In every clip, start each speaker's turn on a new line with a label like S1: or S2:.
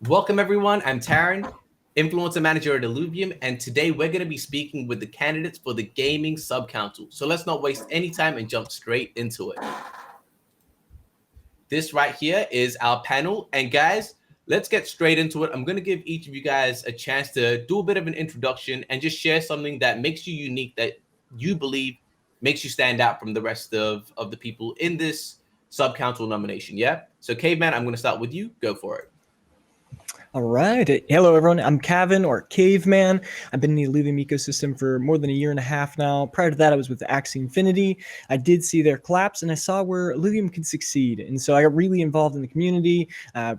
S1: Welcome, everyone. I'm Taryn, Influencer Manager at Illuvium, and today we're going to be speaking with the candidates for the Gaming Sub-Council. So let's not waste any time and jump straight into it. This right here is our panel, and guys, let's get straight into it. I'm going to give each of you guys a chance to do a bit of an introduction and just share something that makes you unique, that you believe makes you stand out from the rest of the people in this Sub-Council nomination, yeah? So Caveman, I'm going to start with you. Go for it.
S2: All right. Hello, everyone. I'm Kevin, or Caveman. I've been in the Illuvium ecosystem for more than a year and a half now. Prior to that, I was with Axie Infinity. I did see their collapse, and I saw where Illuvium could succeed. And so I got really involved in the community,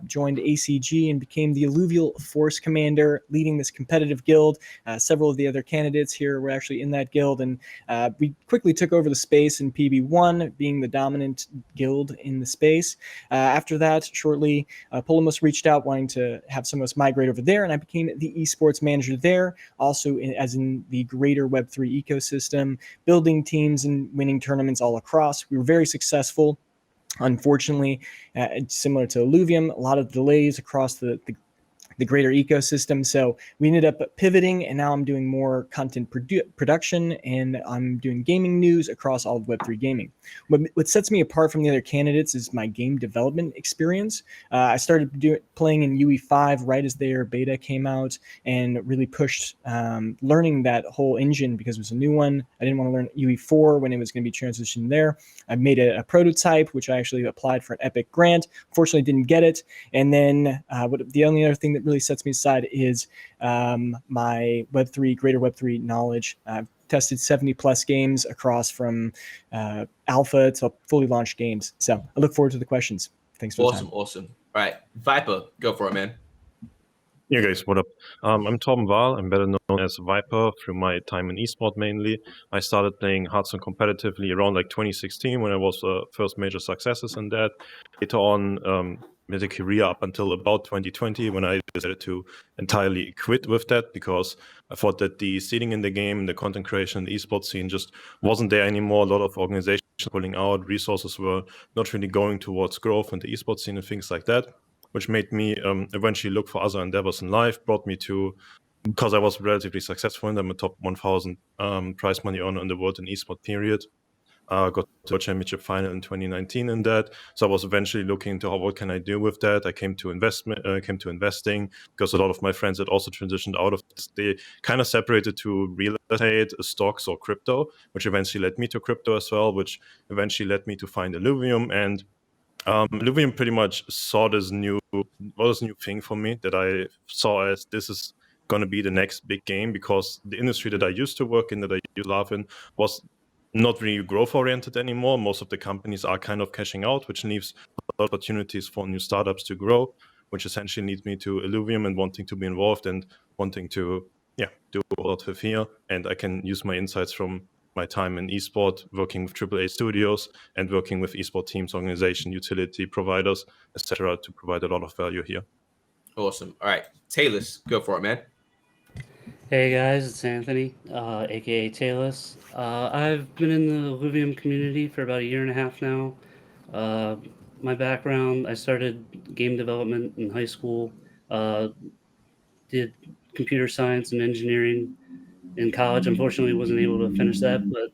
S2: joined ACG, and became the Illuvial Force Commander, leading this competitive guild. Several of the other candidates here were actually in that guild, and we quickly took over the space in PB1, being the dominant guild in the space. After that, shortly, Polemos reached out wanting to have some of us migrate over there, and I became the esports manager there, also as in the greater Web3 ecosystem, building teams and winning tournaments all across. We were very successful. Unfortunately, similar to Illuvium, a lot of delays across the greater ecosystem. So we ended up pivoting, and now I'm doing more content production, and I'm doing gaming news across all of Web3 gaming. What sets me apart from the other candidates is my game development experience. I started playing in UE5 right as their beta came out, and really pushed learning that whole engine because it was a new one. I didn't want to learn UE4 when it was going to be transitioned there. I made a prototype, which I actually applied for an Epic grant. Fortunately, didn't get it. And then the only other thing that really sets me aside is my greater Web3 knowledge. I've tested 70 plus games across from alpha to fully launched games. So I look forward to the questions. Thanks for the time.
S1: Awesome. All right, Viper, go for it, man.
S3: Yeah, guys, what up? I'm Tom Wahl. I'm better known as Viper through my time in eSport mainly. I started playing Hearthstone competitively around like 2016 when I was first major successes in that. Later on, made a career up until about 2020 when I decided to entirely quit with that because I thought that the seeding in the game, the content creation, the esports scene just wasn't there anymore. A lot of organizations pulling out, resources were not really going towards growth in the esports scene and things like that, which made me eventually look for other endeavors in life, brought me to, because I was relatively successful in them, a top 1,000 prize money earner in the world in esports period. Got to a championship final in 2019 in that. So I was eventually looking into what can I do with that. I came to investing because a lot of my friends had also transitioned out of this. They kind of separated to real estate, stocks, or crypto, which eventually led me to crypto as well, which eventually led me to find Illuvium. And Illuvium pretty much saw this new thing for me that I saw as this is going to be the next big game, because the industry that I used to work in, that I used to love in, was not really growth oriented anymore. Most of the companies are kind of cashing out, which leaves a lot of opportunities for new startups to grow, which essentially leads me to Illuvium and wanting to be involved and wanting to do a lot with here. And I can use my insights from my time in esport, working with AAA studios and working with esport teams, organization, utility providers, etc., to provide a lot of value here.
S1: Awesome. All right, Talus, go for it, man.
S4: Hey guys, it's Anthony, aka Talus. I've been in the Illuvium community for about a year and a half now. My background, I started game development in high school, did computer science and engineering in college. Unfortunately, wasn't able to finish that, but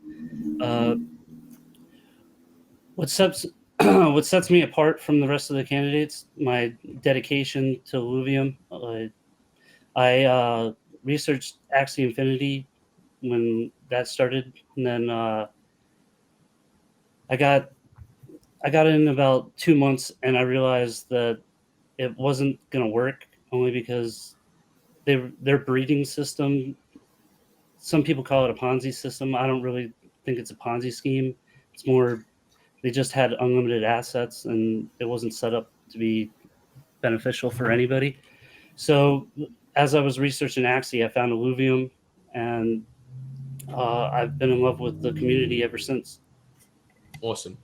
S4: what sets me apart from the rest of the candidates, my dedication to Illuvium. I researched Axie Infinity when that started, and then I got in about 2 months, and I realized that it wasn't gonna work, only because their breeding system. Some people call it a Ponzi system. I don't really think it's a Ponzi scheme. It's more they just had unlimited assets, and it wasn't set up to be beneficial for anybody. So as I was researching Axie, I found Illuvium, and I've been in love with the community ever since.
S1: Awesome.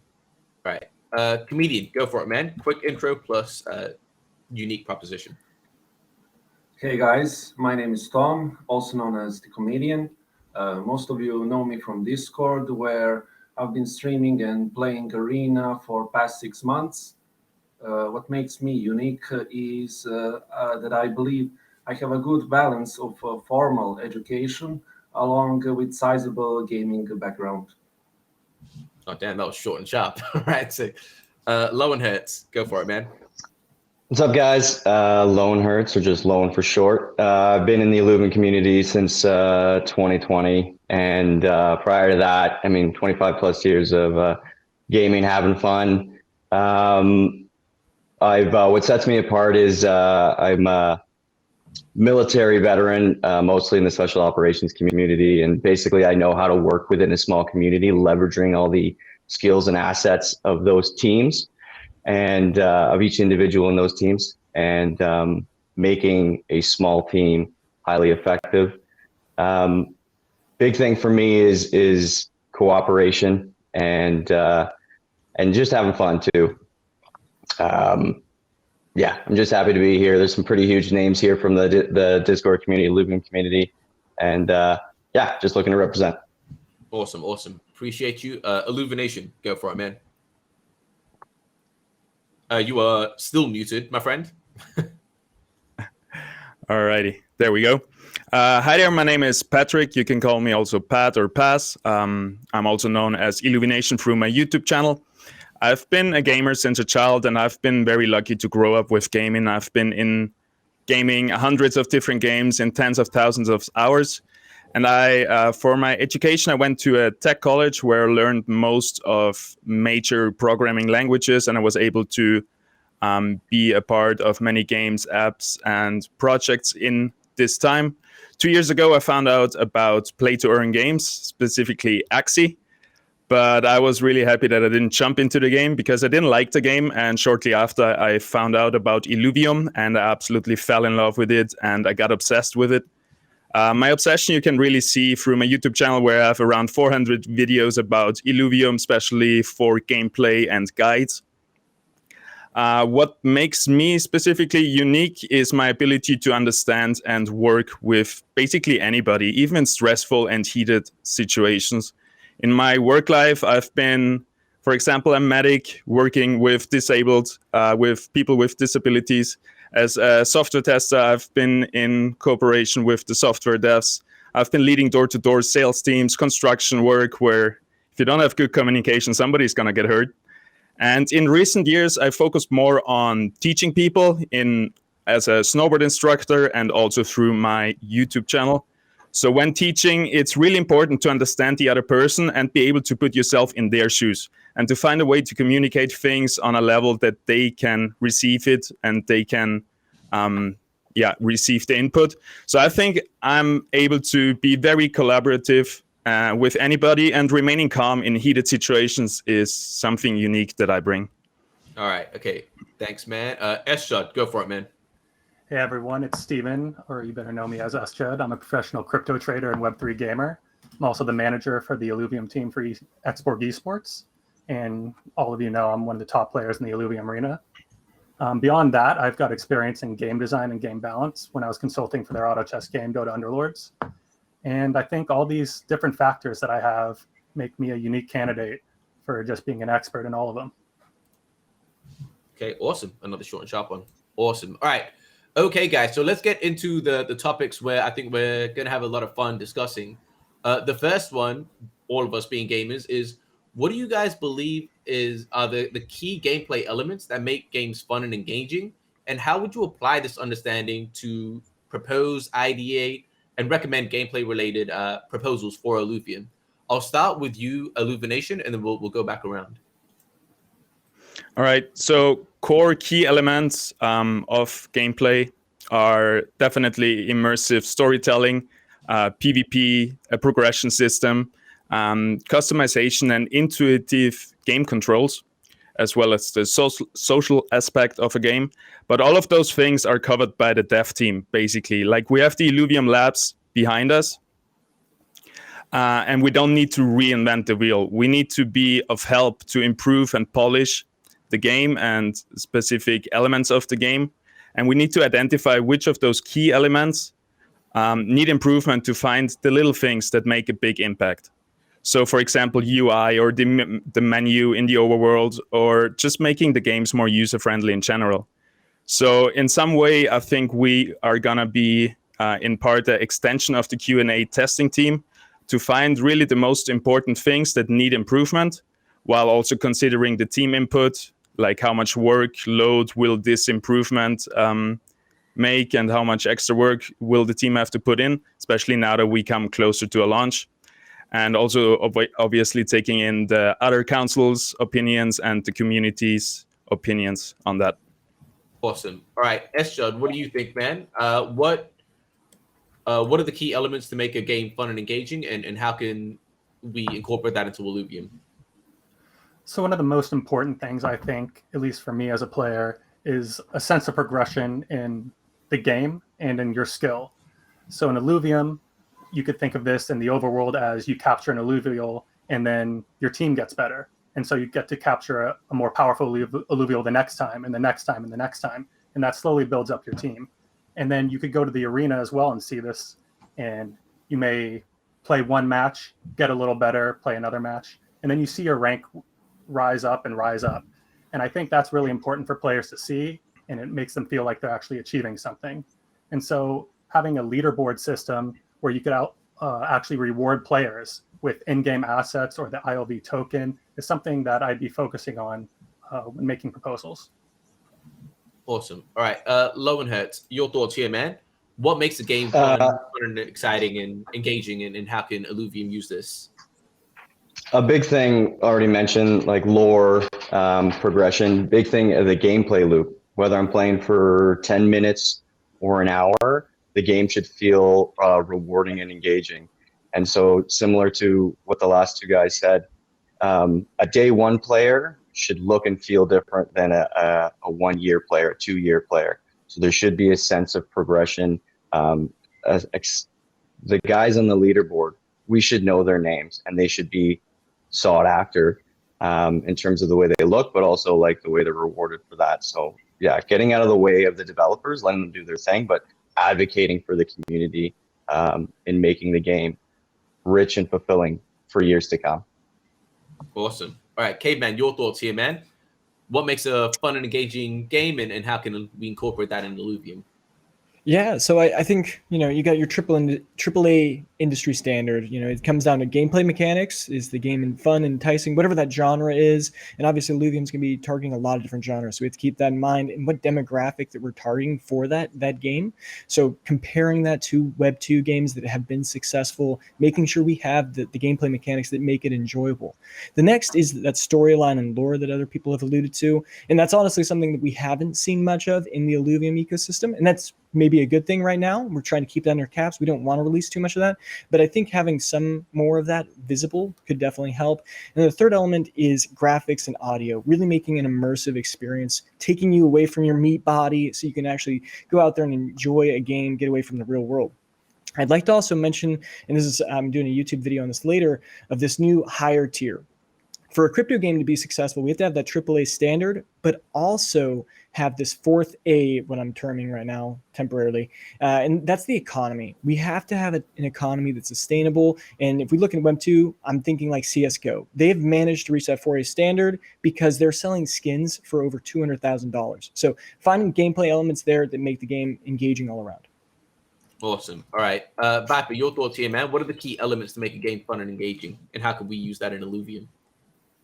S1: All right, Comedian, go for it, man. Quick intro plus unique proposition.
S5: Hey guys, my name is Tom, also known as the Comedian. Most of you know me from Discord, where I've been streaming and playing Arena for past 6 months. What makes me unique is that I believe I have a good balance of formal education along with sizable gaming background.
S1: Oh, damn, that was short and sharp. All right, so Lowenhertz, go for it, man.
S6: What's up, guys? Lone Hertz, or just Lone for short. I've been in the Illuvium community since 2020, and prior to that, 25 plus years of gaming, having fun. What sets me apart is I'm a military veteran, mostly in the special operations community, and basically I know how to work within a small community, leveraging all the skills and assets of those teams and of each individual in those teams, and making a small team highly effective. Big thing for me is cooperation and just having fun too. Yeah, I'm just happy to be here. There's some pretty huge names here from the Discord community, Illuvium community, and yeah, just looking to represent.
S1: Awesome. Appreciate you. Illumination, go for it, man. You are still muted, my friend.
S7: Alrighty, there we go. Hi there, my name is Patrick. You can call me also Pat or Pass. I'm also known as Illumination through my YouTube channel. I've been a gamer since a child, and I've been very lucky to grow up with gaming. I've been in gaming hundreds of different games in tens of thousands of hours. And for my education, I went to a tech college where I learned most of major programming languages, and I was able to be a part of many games, apps, and projects in this time. 2 years ago, I found out about play-to-earn games, specifically Axie. But I was really happy that I didn't jump into the game because I didn't like the game. And shortly after, I found out about Illuvium, and I absolutely fell in love with it, and I got obsessed with it. My obsession you can really see through my YouTube channel, where I have around 400 videos about Illuvium, especially for gameplay and guides. What makes me specifically unique is my ability to understand and work with basically anybody, even in stressful and heated situations. In my work life, I've been, for example, a medic working with with people with disabilities. As a software tester, I've been in cooperation with the software devs. I've been leading door-to-door sales teams, construction work, where if you don't have good communication, somebody's going to get hurt. And in recent years, I focused more on teaching people as a snowboard instructor and also through my YouTube channel. So when teaching, it's really important to understand the other person and be able to put yourself in their shoes and to find a way to communicate things on a level that they can receive it and they can receive the input. So I think I'm able to be very collaborative with anybody, and remaining calm in heated situations is something unique that I bring.
S1: All right. Okay. Thanks, man. S-Shot, go for it, man.
S8: Hey everyone, it's Steven, or you better know me as Uschud. I'm a professional crypto trader and Web3 gamer. I'm also the manager for the Illuvium team for Xborg Esports. And all of you know I'm one of the top players in the Illuvium arena. Beyond that, I've got experience in game design and game balance when I was consulting for their auto chess game, Dota Underlords. And I think all these different factors that I have make me a unique candidate for just being an expert in all of them.
S1: Okay, awesome. Another short and sharp one. Awesome. All right. Okay, guys, so let's get into the topics where I think we're going to have a lot of fun discussing. The first one, all of us being gamers, is what do you guys believe are the key gameplay elements that make games fun and engaging? And how would you apply this understanding to propose, ideate, and recommend gameplay-related proposals for Illuvium? I'll start with you, Illumination, and then we'll go back around.
S7: All right, so core key elements of gameplay are definitely immersive storytelling, PvP, a progression system, customization and intuitive game controls, as well as the social aspect of a game. But all of those things are covered by the dev team, basically. Like, we have the Illuvium labs behind us, and we don't need to reinvent the wheel. We need to be of help to improve and polish the game and specific elements of the game. And we need to identify which of those key elements need improvement to find the little things that make a big impact. So, for example, UI or the menu in the overworld, or just making the games more user-friendly in general. So in some way, I think we are going to be, in part, the extension of the Q&A testing team to find really the most important things that need improvement, while also considering the team input, like how much workload will this improvement make and how much extra work will the team have to put in, especially now that we come closer to a launch. And also obviously taking in the other council's opinions and the community's opinions on that.
S1: Awesome. All right, Esjud, what do you think, man? What are the key elements to make a game fun and engaging, and how can we incorporate that into Illuvium?
S8: So one of the most important things, I think, at least for me as a player, is a sense of progression in the game and in your skill. So in Illuvium, you could think of this in the overworld as you capture an alluvial and then your team gets better. And so you get to capture a more powerful alluvial the next time and the next time and the next time. And that slowly builds up your team. And then you could go to the arena as well and see this. And you may play one match, get a little better, play another match. And then you see your rank rise up and rise up. And I think that's really important for players to see. And it makes them feel like they're actually achieving something. And so having a leaderboard system where you could actually reward players with in-game assets or the ILV token is something that I'd be focusing on when making proposals.
S1: Awesome. All right, Lowenhertz, your thoughts here, man. What makes the game fun and exciting and engaging, and how can Illuvium use this?
S6: A big thing already mentioned, like lore, progression. Big thing is the gameplay loop. Whether I'm playing for 10 minutes or an hour, the game should feel rewarding and engaging. And so similar to what the last two guys said, a day one player should look and feel different than a 1 year player, a 2 year player. So there should be a sense of progression. The guys on the leaderboard, we should know their names and they should be sought after in terms of the way they look, but also like the way they're rewarded for that. So yeah, getting out of the way of the developers, letting them do their thing, but advocating for the community in making the game rich and fulfilling for years to come.
S1: Awesome. All right, Caveman, your thoughts here, man. What makes a fun and engaging game, and how can we incorporate that in Illuvium?
S2: Yeah, so I think, you got your AAA industry standard. It comes down to gameplay mechanics. Is the game fun and enticing, whatever that genre is? And obviously, Illuvium's going to be targeting a lot of different genres, so we have to keep that in mind and what demographic that we're targeting for that game. So comparing that to Web 2 games that have been successful, making sure we have the gameplay mechanics that make it enjoyable. The next is that storyline and lore that other people have alluded to, and that's honestly something that we haven't seen much of in the Illuvium ecosystem, and that's maybe a good thing right now. We're trying to keep that under caps. We don't want to release too much of that, but I think having some more of that visible could definitely help. And the third element is graphics and audio, really making an immersive experience, taking you away from your meat body so you can actually go out there and enjoy a game, get away from the real world. I'd like to also mention, and this is, I'm doing a YouTube video on this later, of this new higher tier. For a crypto game to be successful, we have to have that AAA standard, but also have this fourth A, what I'm terming right now temporarily, and that's the economy. We have to have an economy that's sustainable. And if we look at Web 2, I'm thinking like CSGO. They've managed to reach that 4A standard because they're selling skins for over $200,000. So finding gameplay elements there that make the game engaging all around.
S1: Awesome. All right, Viper, your thoughts here, man. What are the key elements to make a game fun and engaging, and how can we use that in Illuvium?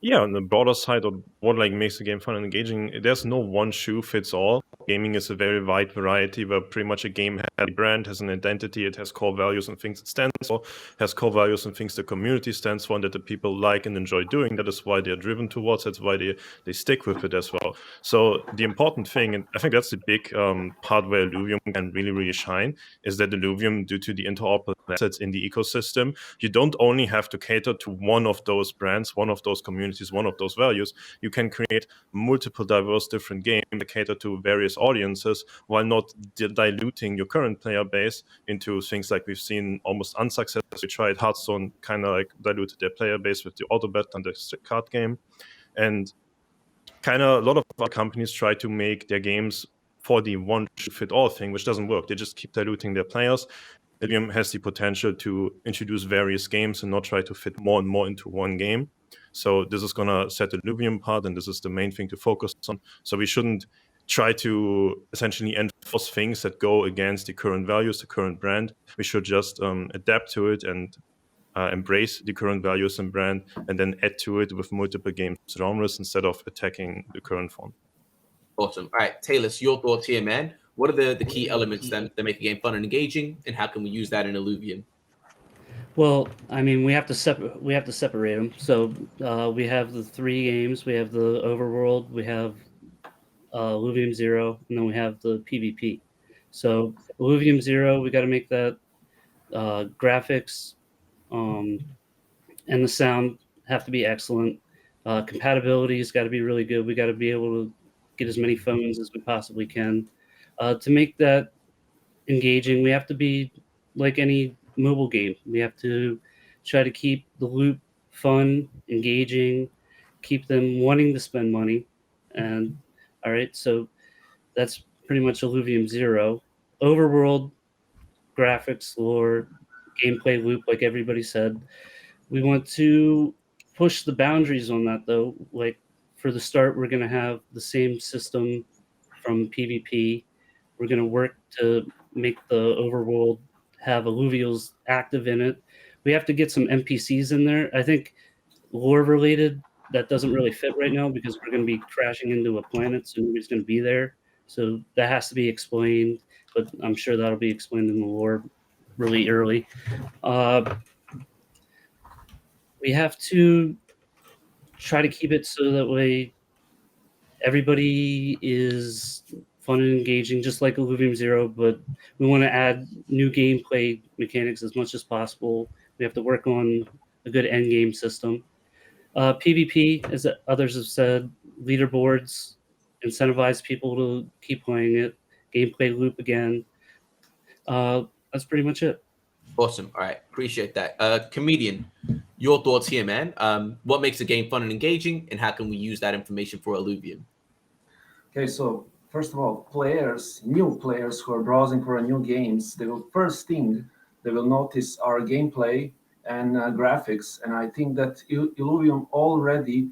S3: Yeah, on the broader side of what makes the game fun and engaging, there's no one shoe fits all. Gaming is a very wide variety where pretty much a game has a brand, has an identity, it has core values and things it stands for, has core values and things the community stands for and that the people like and enjoy doing. That is why they're driven towards, that's why they stick with it as well. So the important thing, and I think that's the big part where Illuvium can really, really shine, is that Illuvium, due to the interoperable assets in the ecosystem, you don't only have to cater to one of those brands, one of those communities, one of those values. You can create multiple diverse different games that cater to various audiences while not diluting your current player base into things like we've seen almost unsuccessful. We tried Hearthstone, kind of like diluted their player base with the Autobet and the card game. And kind of a lot of our companies try to make their games for the one-fit-all thing, which doesn't work. They just keep diluting their players. Illuvium has the potential to introduce various games and not try to fit more and more into one game. So this is going to set Illuvium apart, and this is the main thing to focus on. So we shouldn't try to essentially enforce things that go against the current values, the current brand. We should just adapt to it and embrace the current values and brand, and then add to it with multiple game genres instead of attacking the current form.
S1: Awesome. All right, Taylor, so your thoughts here, man. What are the key elements that make a game fun and engaging, and how can we use that in Illuvium?
S4: Well, I mean, we have to separate them. So we have the 3 games. We have the Overworld. We have Illuvium Zero, and then we have the PvP. So Illuvium Zero, we got to make that graphics and the sound have to be excellent. Compatibility has got to be really good. We got to be able to get as many phones as we possibly can. To make that engaging, we have to be like any mobile game. We have to try to keep the loop fun, engaging, keep them wanting to spend money. And all right, so that's pretty much Illuvium Zero. Overworld, graphics, lore, gameplay loop, like everybody said. We want to push the boundaries on that, though. Like for the start, we're going to have the same system from PvP. We're going to work to make the overworld have alluvials active in it. We have to get some NPCs in there. I think lore related, that doesn't really fit right now because we're going to be crashing into a planet, so nobody's going to be there. So that has to be explained, but I'm sure that'll be explained in the lore really early. We have to try to keep it so that way everybody is fun and engaging, just like Illuvium Zero, but we want to add new gameplay mechanics as much as possible. We have to work on a good end game system. PvP, as others have said, leaderboards, incentivize people to keep playing it, gameplay loop again. That's pretty much it.
S1: Awesome. All right. Appreciate that. Comedian, your thoughts here, man. What makes the game fun and engaging, and how can we use that information for Illuvium?
S5: Okay, so first of all, new players who are browsing for new games, first thing they will notice are gameplay and graphics, and I think that Illuvium already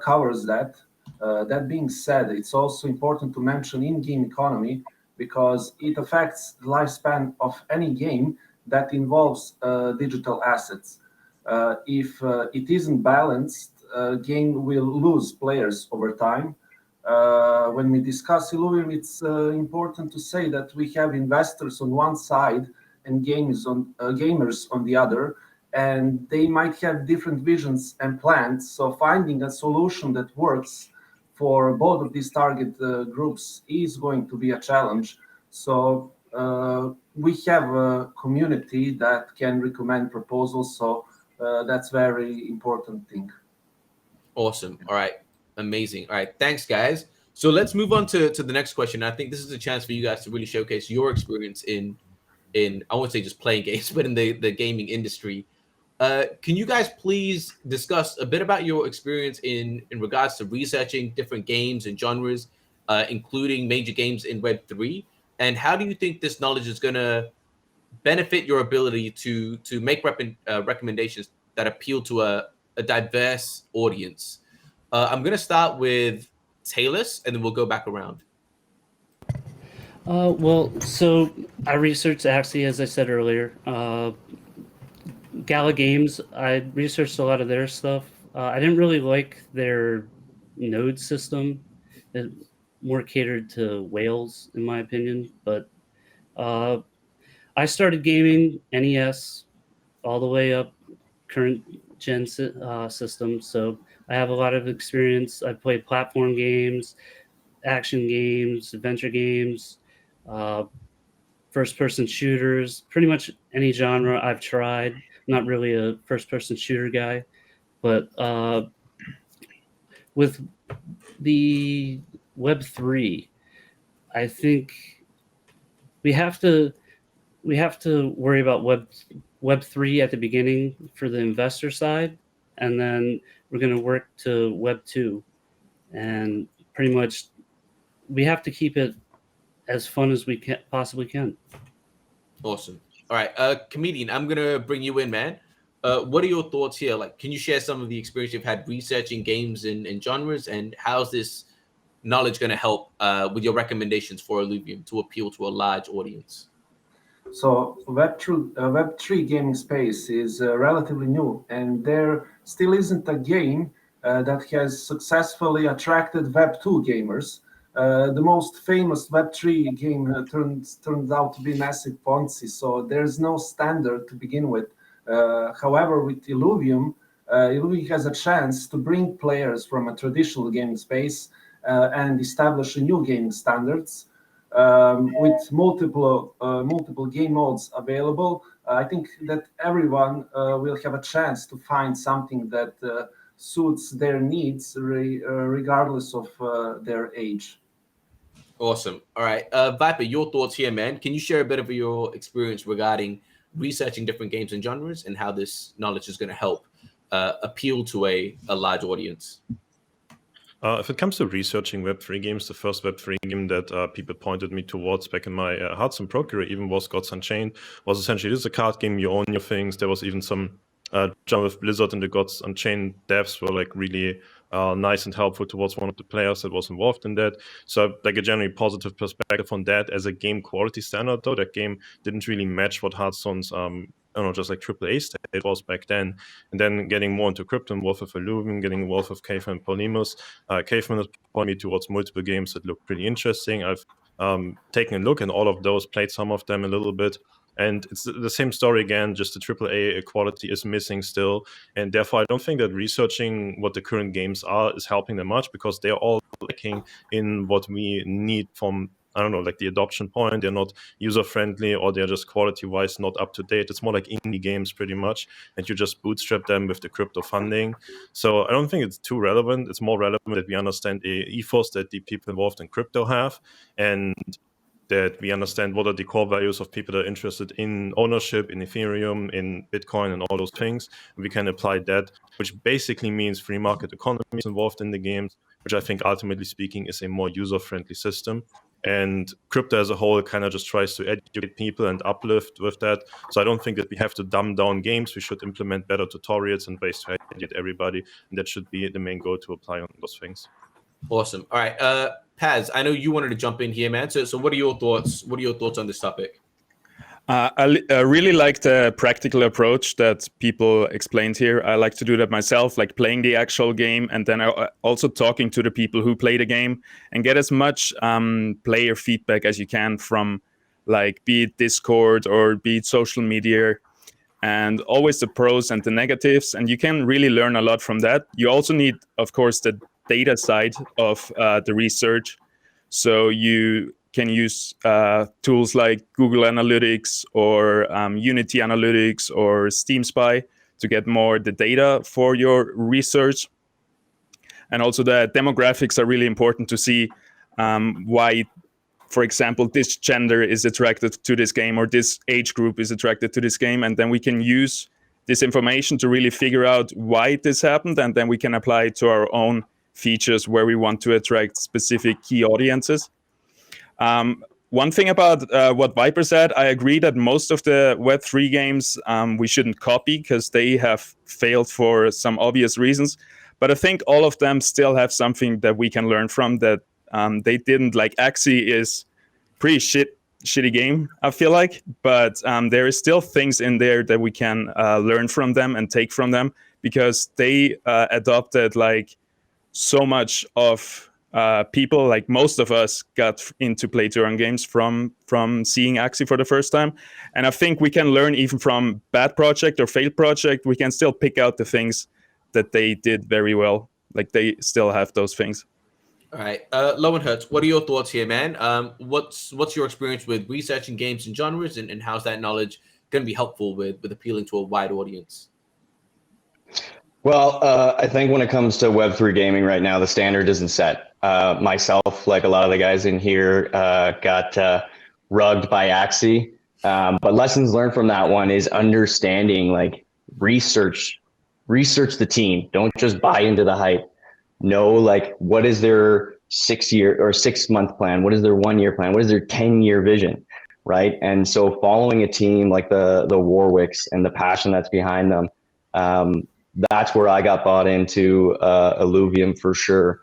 S5: covers that. That being said, it's also important to mention in-game economy because it affects the lifespan of any game that involves digital assets. If it isn't balanced, game will lose players over time. When we discuss Illuvium, it's important to say that we have investors on one side and gamers on the other, and they might have different visions and plans. So finding a solution that works for both of these target groups is going to be a challenge. So we have a community that can recommend proposals. So that's very important thing. Awesome.
S1: All right. Amazing. All right. Thanks, guys. So let's move on to the next question. I think this is a chance for you guys to really showcase your experience in I won't say just playing games, but in the gaming industry. Can you guys please discuss a bit about your experience in regards to researching different games and genres, including major games in Web3? And how do you think this knowledge is going to benefit your ability to make recommendations that appeal to a diverse audience? I'm going to start with Taylor, and then we'll go back around.
S4: Well, so I researched Axie, as I said earlier. Gala Games, I researched a lot of their stuff. I didn't really like their node system. It more catered to whales, in my opinion. But I started gaming NES all the way up current gen system. So I have a lot of experience. I've played platform games, action games, adventure games, first-person shooters, pretty much any genre I've tried. I'm not really a first-person shooter guy, but with the Web3, I think we have to worry about Web3 at the beginning for the investor side, and then we're going to work to Web 2, and pretty much we have to keep it as fun as we possibly can.
S1: Awesome. All right, comedian, I'm gonna bring you in, man. What are your thoughts here? Like, can you share some of the experience you've had researching games and genres, and how's this knowledge going to help with your recommendations for Illuvium to appeal to a large audience?
S5: So Web3 gaming space is relatively new, and there still isn't a game that has successfully attracted Web2 gamers. The most famous Web3 game turned out to be Massive Ponzi, so there's no standard to begin with. However, with Illuvium, Illuvium has a chance to bring players from a traditional gaming space and establish new gaming standards. With multiple game modes available, I think that everyone will have a chance to find something that suits their needs, regardless of their age.
S1: Awesome. All right, Viper, your thoughts here, man. Can you share a bit of your experience regarding researching different games and genres and how this knowledge is going to help appeal to a large audience?
S3: If it comes to researching Web3 games, the first Web3 game that people pointed me towards back in my Hearthstone Pro career even was Gods Unchained. Was essentially, this is a card game, you own your things. There was even some jump with Blizzard, and the Gods Unchained devs were like really nice and helpful towards one of the players that was involved in that. So like a generally positive perspective on that. As a game quality standard, though, that game didn't really match what Hearthstone's I don't know, just like AAA state was back then. And then getting more into crypto, involved with Illuvium, getting involved with Caveman and Polymus. Caveman has pointed me towards multiple games that look pretty interesting. I've taken a look at all of those, played some of them a little bit. And it's the same story again, just the AAA quality is missing still. And therefore, I don't think that researching what the current games are is helping them much, because they're all lacking in what we need from, I don't know, like the adoption point. They're not user-friendly, or they're just quality-wise not up to date. It's more like indie games pretty much, and you just bootstrap them with the crypto funding. So I don't think it's too relevant. It's more relevant that we understand the ethos that the people involved in crypto have, and that we understand what are the core values of people that are interested in ownership, in Ethereum, in Bitcoin, and all those things. We can apply that, which basically means free market economies involved in the games, which I think ultimately speaking is a more user-friendly system. And crypto as a whole kind of just tries to educate people and uplift with that. So I don't think that we have to dumb down games. We should implement better tutorials and ways to educate everybody. And that should be the main goal, to apply on those things.
S1: Awesome. All right, Paz, I know you wanted to jump in here, man. So what are your thoughts? What are your thoughts on this topic?
S7: I really like the practical approach that people explained here. I like to do that myself, like playing the actual game, and then also talking to the people who play the game, and get as much player feedback as you can from, like, be it Discord or be it social media, and always the pros and the negatives. And you can really learn a lot from that. You also need, of course, the data side of the research. So you can use tools like Google Analytics or Unity Analytics or Steam Spy to get more the data for your research. And also the demographics are really important to see why, for example, this gender is attracted to this game, or this age group is attracted to this game. And then we can use this information to really figure out why this happened, and then we can apply it to our own features where we want to attract specific key audiences. One thing about what Viper said, I agree that most of the Web3 games we shouldn't copy, because they have failed for some obvious reasons. But I think all of them still have something that we can learn from that they didn't. Like Axie is pretty shitty game, I feel like. But there is still things in there that we can learn from them and take from them, because they adopted like so much of people, like most of us got into play-to-earn games from seeing Axie for the first time. And I think we can learn even from bad project or failed project. We can still pick out the things that they did very well. Like they still have those things.
S1: All right, Lowenhertz, what are your thoughts here, man? What's your experience with researching games and genres, and how's that knowledge going to be helpful with appealing to a wide audience?
S6: Well, I think when it comes to Web3 gaming right now, the standard isn't set. Myself, like a lot of the guys in here, got rugged by Axie. But lessons learned from that one is understanding, like, research the team. Don't just buy into the hype. Know, like, what is their 6 year or 6 month plan? What is their 1 year plan? What is their 10-year vision? right? And so following a team like the Warwicks and the passion that's behind them, that's where I got bought into Illuvium for sure.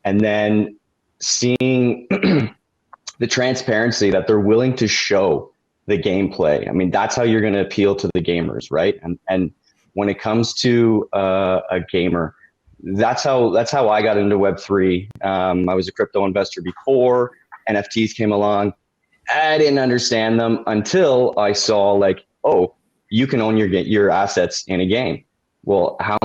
S6: And then seeing the transparency that they're willing to show the gameplay. I mean, that's how you're going to appeal to the gamers, right? And when it comes to a gamer, that's how I got into Web3. I was a crypto investor before NFTs came along. I didn't understand them until I saw like, oh, you can own your assets in a game. Well, how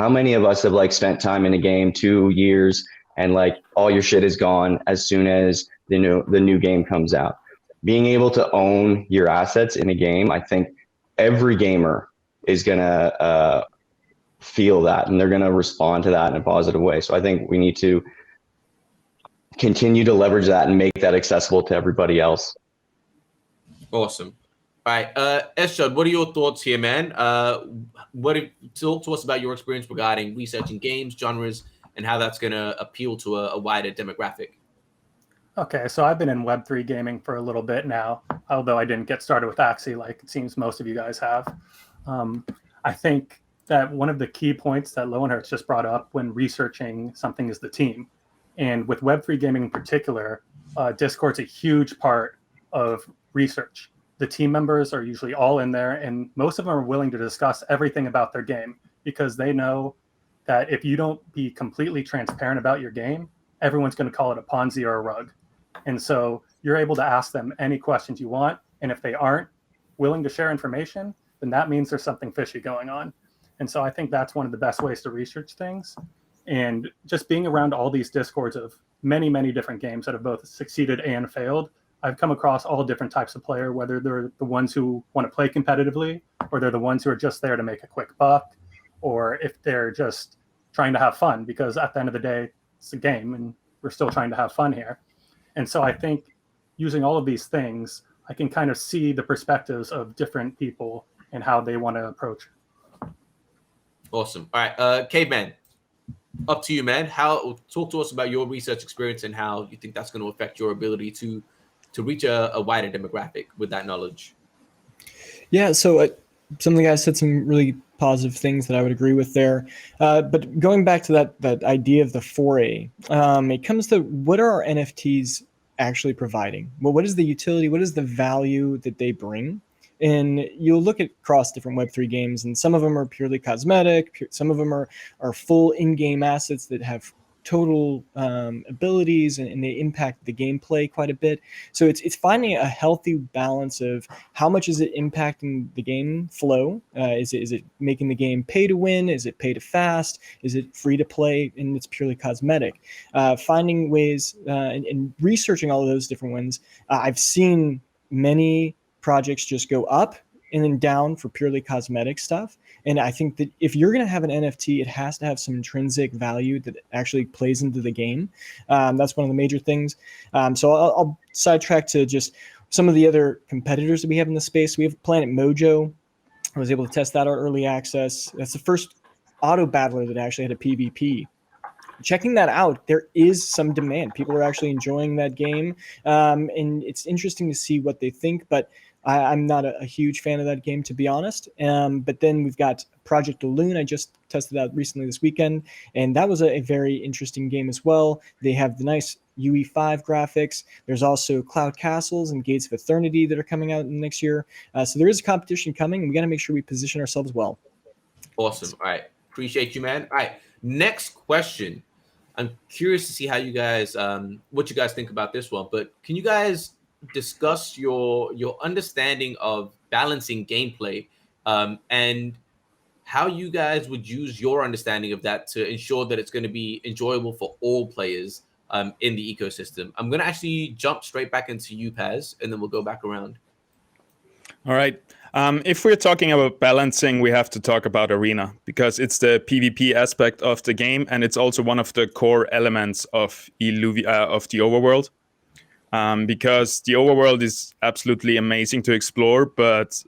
S6: many of us have like spent time in a game 2 years and like all your shit is gone as soon as the new game comes out? Being able to own your assets in a game, I think every gamer is gonna feel that, and they're gonna respond to that in a positive way. So I think we need to continue to leverage that and make that accessible to everybody else.
S1: Awesome. All right, Eschad, what are your thoughts here, man? Talk to us about your experience regarding researching games, genres, and how that's going to appeal to a wider demographic.
S8: Okay, so I've been in Web3 gaming for a little bit now, although I didn't get started with Axie like it seems most of you guys have. I think that one of the key points that Lowenhertz just brought up when researching something is the team. And with Web3 gaming in particular, Discord's a huge part of research. The team members are usually all in there, and most of them are willing to discuss everything about their game because they know that if you don't be completely transparent about your game, everyone's going to call it a Ponzi or a rug. And so you're able to ask them any questions you want. And if they aren't willing to share information, then that means there's something fishy going on. And so I think that's one of the best ways to research things. And just being around all these Discords of many, many different games that have both succeeded and failed, I've come across all different types of player, whether they're the ones who want to play competitively, or they're the ones who are just there to make a quick buck, or if they're just trying to have fun, because at the end of the day, it's a game and we're still trying to have fun here. And so I think using all of these things, I can kind of see the perspectives of different people and how they want to approach it.
S1: Awesome. All right, Caveman, up to you, man. Talk to us about your research experience and how you think that's going to affect your ability to reach a wider demographic with that knowledge.
S2: Yeah, so some of the guys said some really positive things that I would agree with there. But going back to that idea of the foray, it comes to what are our NFTs actually providing? Well, what is the utility? What is the value that they bring? And you'll look at across different Web3 games, and some of them are purely cosmetic. Some of them are full in-game assets that have total abilities and they impact the gameplay quite a bit. So it's finding a healthy balance of how much is it impacting the game flow? Is it making the game pay to win? Is it pay to fast? Is it free to play? And it's purely cosmetic. Finding ways and researching all of those different ones. I've seen many projects just go up and then down for purely cosmetic stuff. And I think that if you're going to have an NFT, it has to have some intrinsic value that actually plays into the game. That's one of the major things. So I'll sidetrack to just some of the other competitors that we have in the space. We have Planet Mojo. I was able to test that out early access. That's the first auto battler that actually had a PvP. Checking that out, there is some demand. People are actually enjoying that game. And it's interesting to see what they think, but I'm not a huge fan of that game, to be honest. But then we've got Project Loon. I just tested out recently this weekend, and that was a very interesting game as well. They have the nice UE5 graphics. There's also Cloud Castles and Gates of Eternity that are coming out next year. So there is a competition coming, and we got to make sure we position ourselves well.
S1: Awesome. All right. Appreciate you, man. All right. Next question. I'm curious to see how you guys, what you guys think about this one, but can you guys discuss your understanding of balancing gameplay and how you guys would use your understanding of that to ensure that it's going to be enjoyable for all players in the ecosystem? I'm going to actually jump straight back into you, Paz, and then we'll go back around.
S7: All right. If we're talking about balancing, we have to talk about Arena because it's the PvP aspect of the game, and it's also one of the core elements of the overworld. Because the overworld is absolutely amazing to explore, but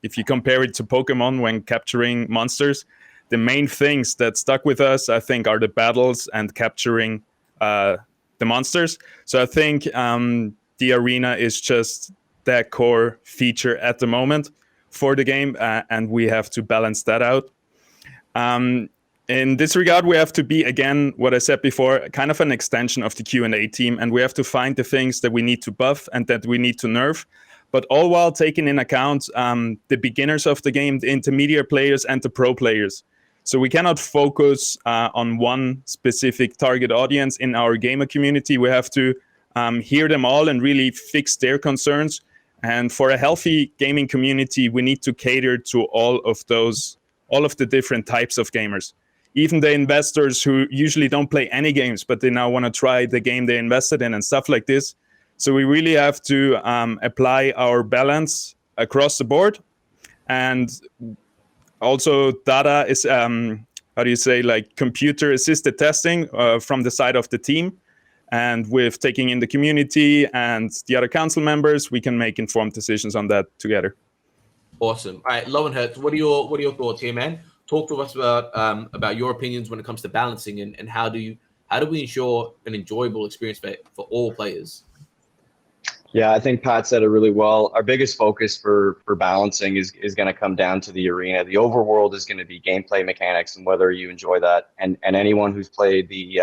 S7: if you compare it to Pokemon when capturing monsters, the main things that stuck with us, I think, are the battles and capturing the monsters. So I think the Arena is just that core feature at the moment for the game, and we have to balance that out. In this regard, we have to be, again, what I said before, kind of an extension of the Q&A team, and we have to find the things that we need to buff and that we need to nerf, but all while taking in account the beginners of the game, the intermediate players, and the pro players. So we cannot focus on one specific target audience in our gamer community. We have to hear them all and really fix their concerns. And for a healthy gaming community, we need to cater to all of the different types of gamers. Even the investors who usually don't play any games, but they now want to try the game they invested in and stuff like this. So we really have to apply our balance across the board. And also data is, like computer-assisted testing from the side of the team. And with taking in the community and the other council members, we can make informed decisions on that together.
S1: Awesome. All right, Lowenherz, what are your thoughts here, man? Talk to us about your opinions when it comes to balancing, and how do we ensure an enjoyable experience for all players?
S6: Yeah, I think Pat said it really well. Our biggest focus for balancing is going to come down to the arena. The overworld is going to be gameplay mechanics and whether you enjoy that. And anyone who's played the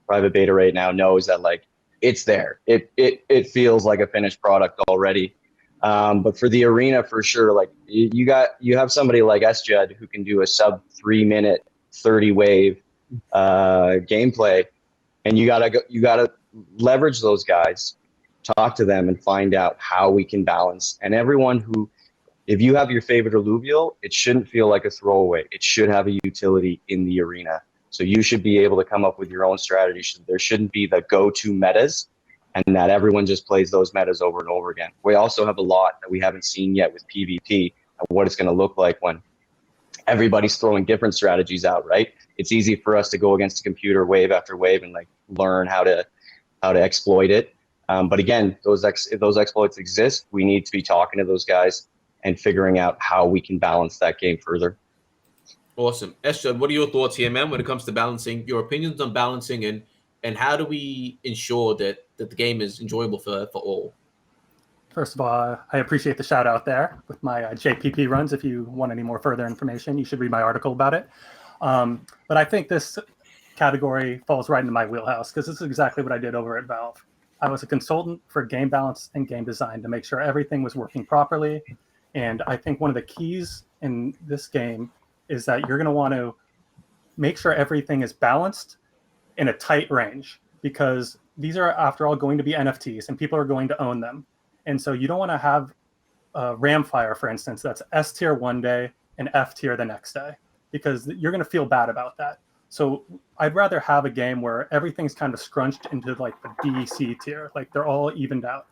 S6: private beta right now knows that, like, it's there. It feels like a finished product already. But for the arena, for sure, like you have somebody like SJed who can do a sub 3 minute 30 wave gameplay, and you gotta leverage those guys, talk to them, and find out how we can balance. And everyone who, if you have your favorite alluvial, it shouldn't feel like a throwaway. It should have a utility in the arena. So you should be able to come up with your own strategy. There shouldn't be the go-to metas, and that everyone just plays those metas over and over again. We also have a lot that we haven't seen yet with PvP and what it's going to look like when everybody's throwing different strategies out, right? It's easy for us to go against a computer wave after wave and like learn how to exploit it. But again, if those exploits exist, we need to be talking to those guys and figuring out how we can balance that game further.
S1: Awesome. SJed, what are your thoughts here, man, when it comes to balancing? Your opinions on balancing, and how do we ensure that the game is enjoyable for all?
S8: First of all, I appreciate the shout out there with my JPP runs. If you want any more further information, you should read my article about it. But I think this category falls right into my wheelhouse because this is exactly what I did over at Valve. I was a consultant for game balance and game design to make sure everything was working properly. And I think one of the keys in this game is that you're going to want to make sure everything is balanced in a tight range, because these are, after all, going to be NFTs and people are going to own them. And so you don't want to have Ramfire, for instance, that's S tier one day and F tier the next day, because you're going to feel bad about that. So I'd rather have a game where everything's kind of scrunched into like the B, C tier, like they're all evened out.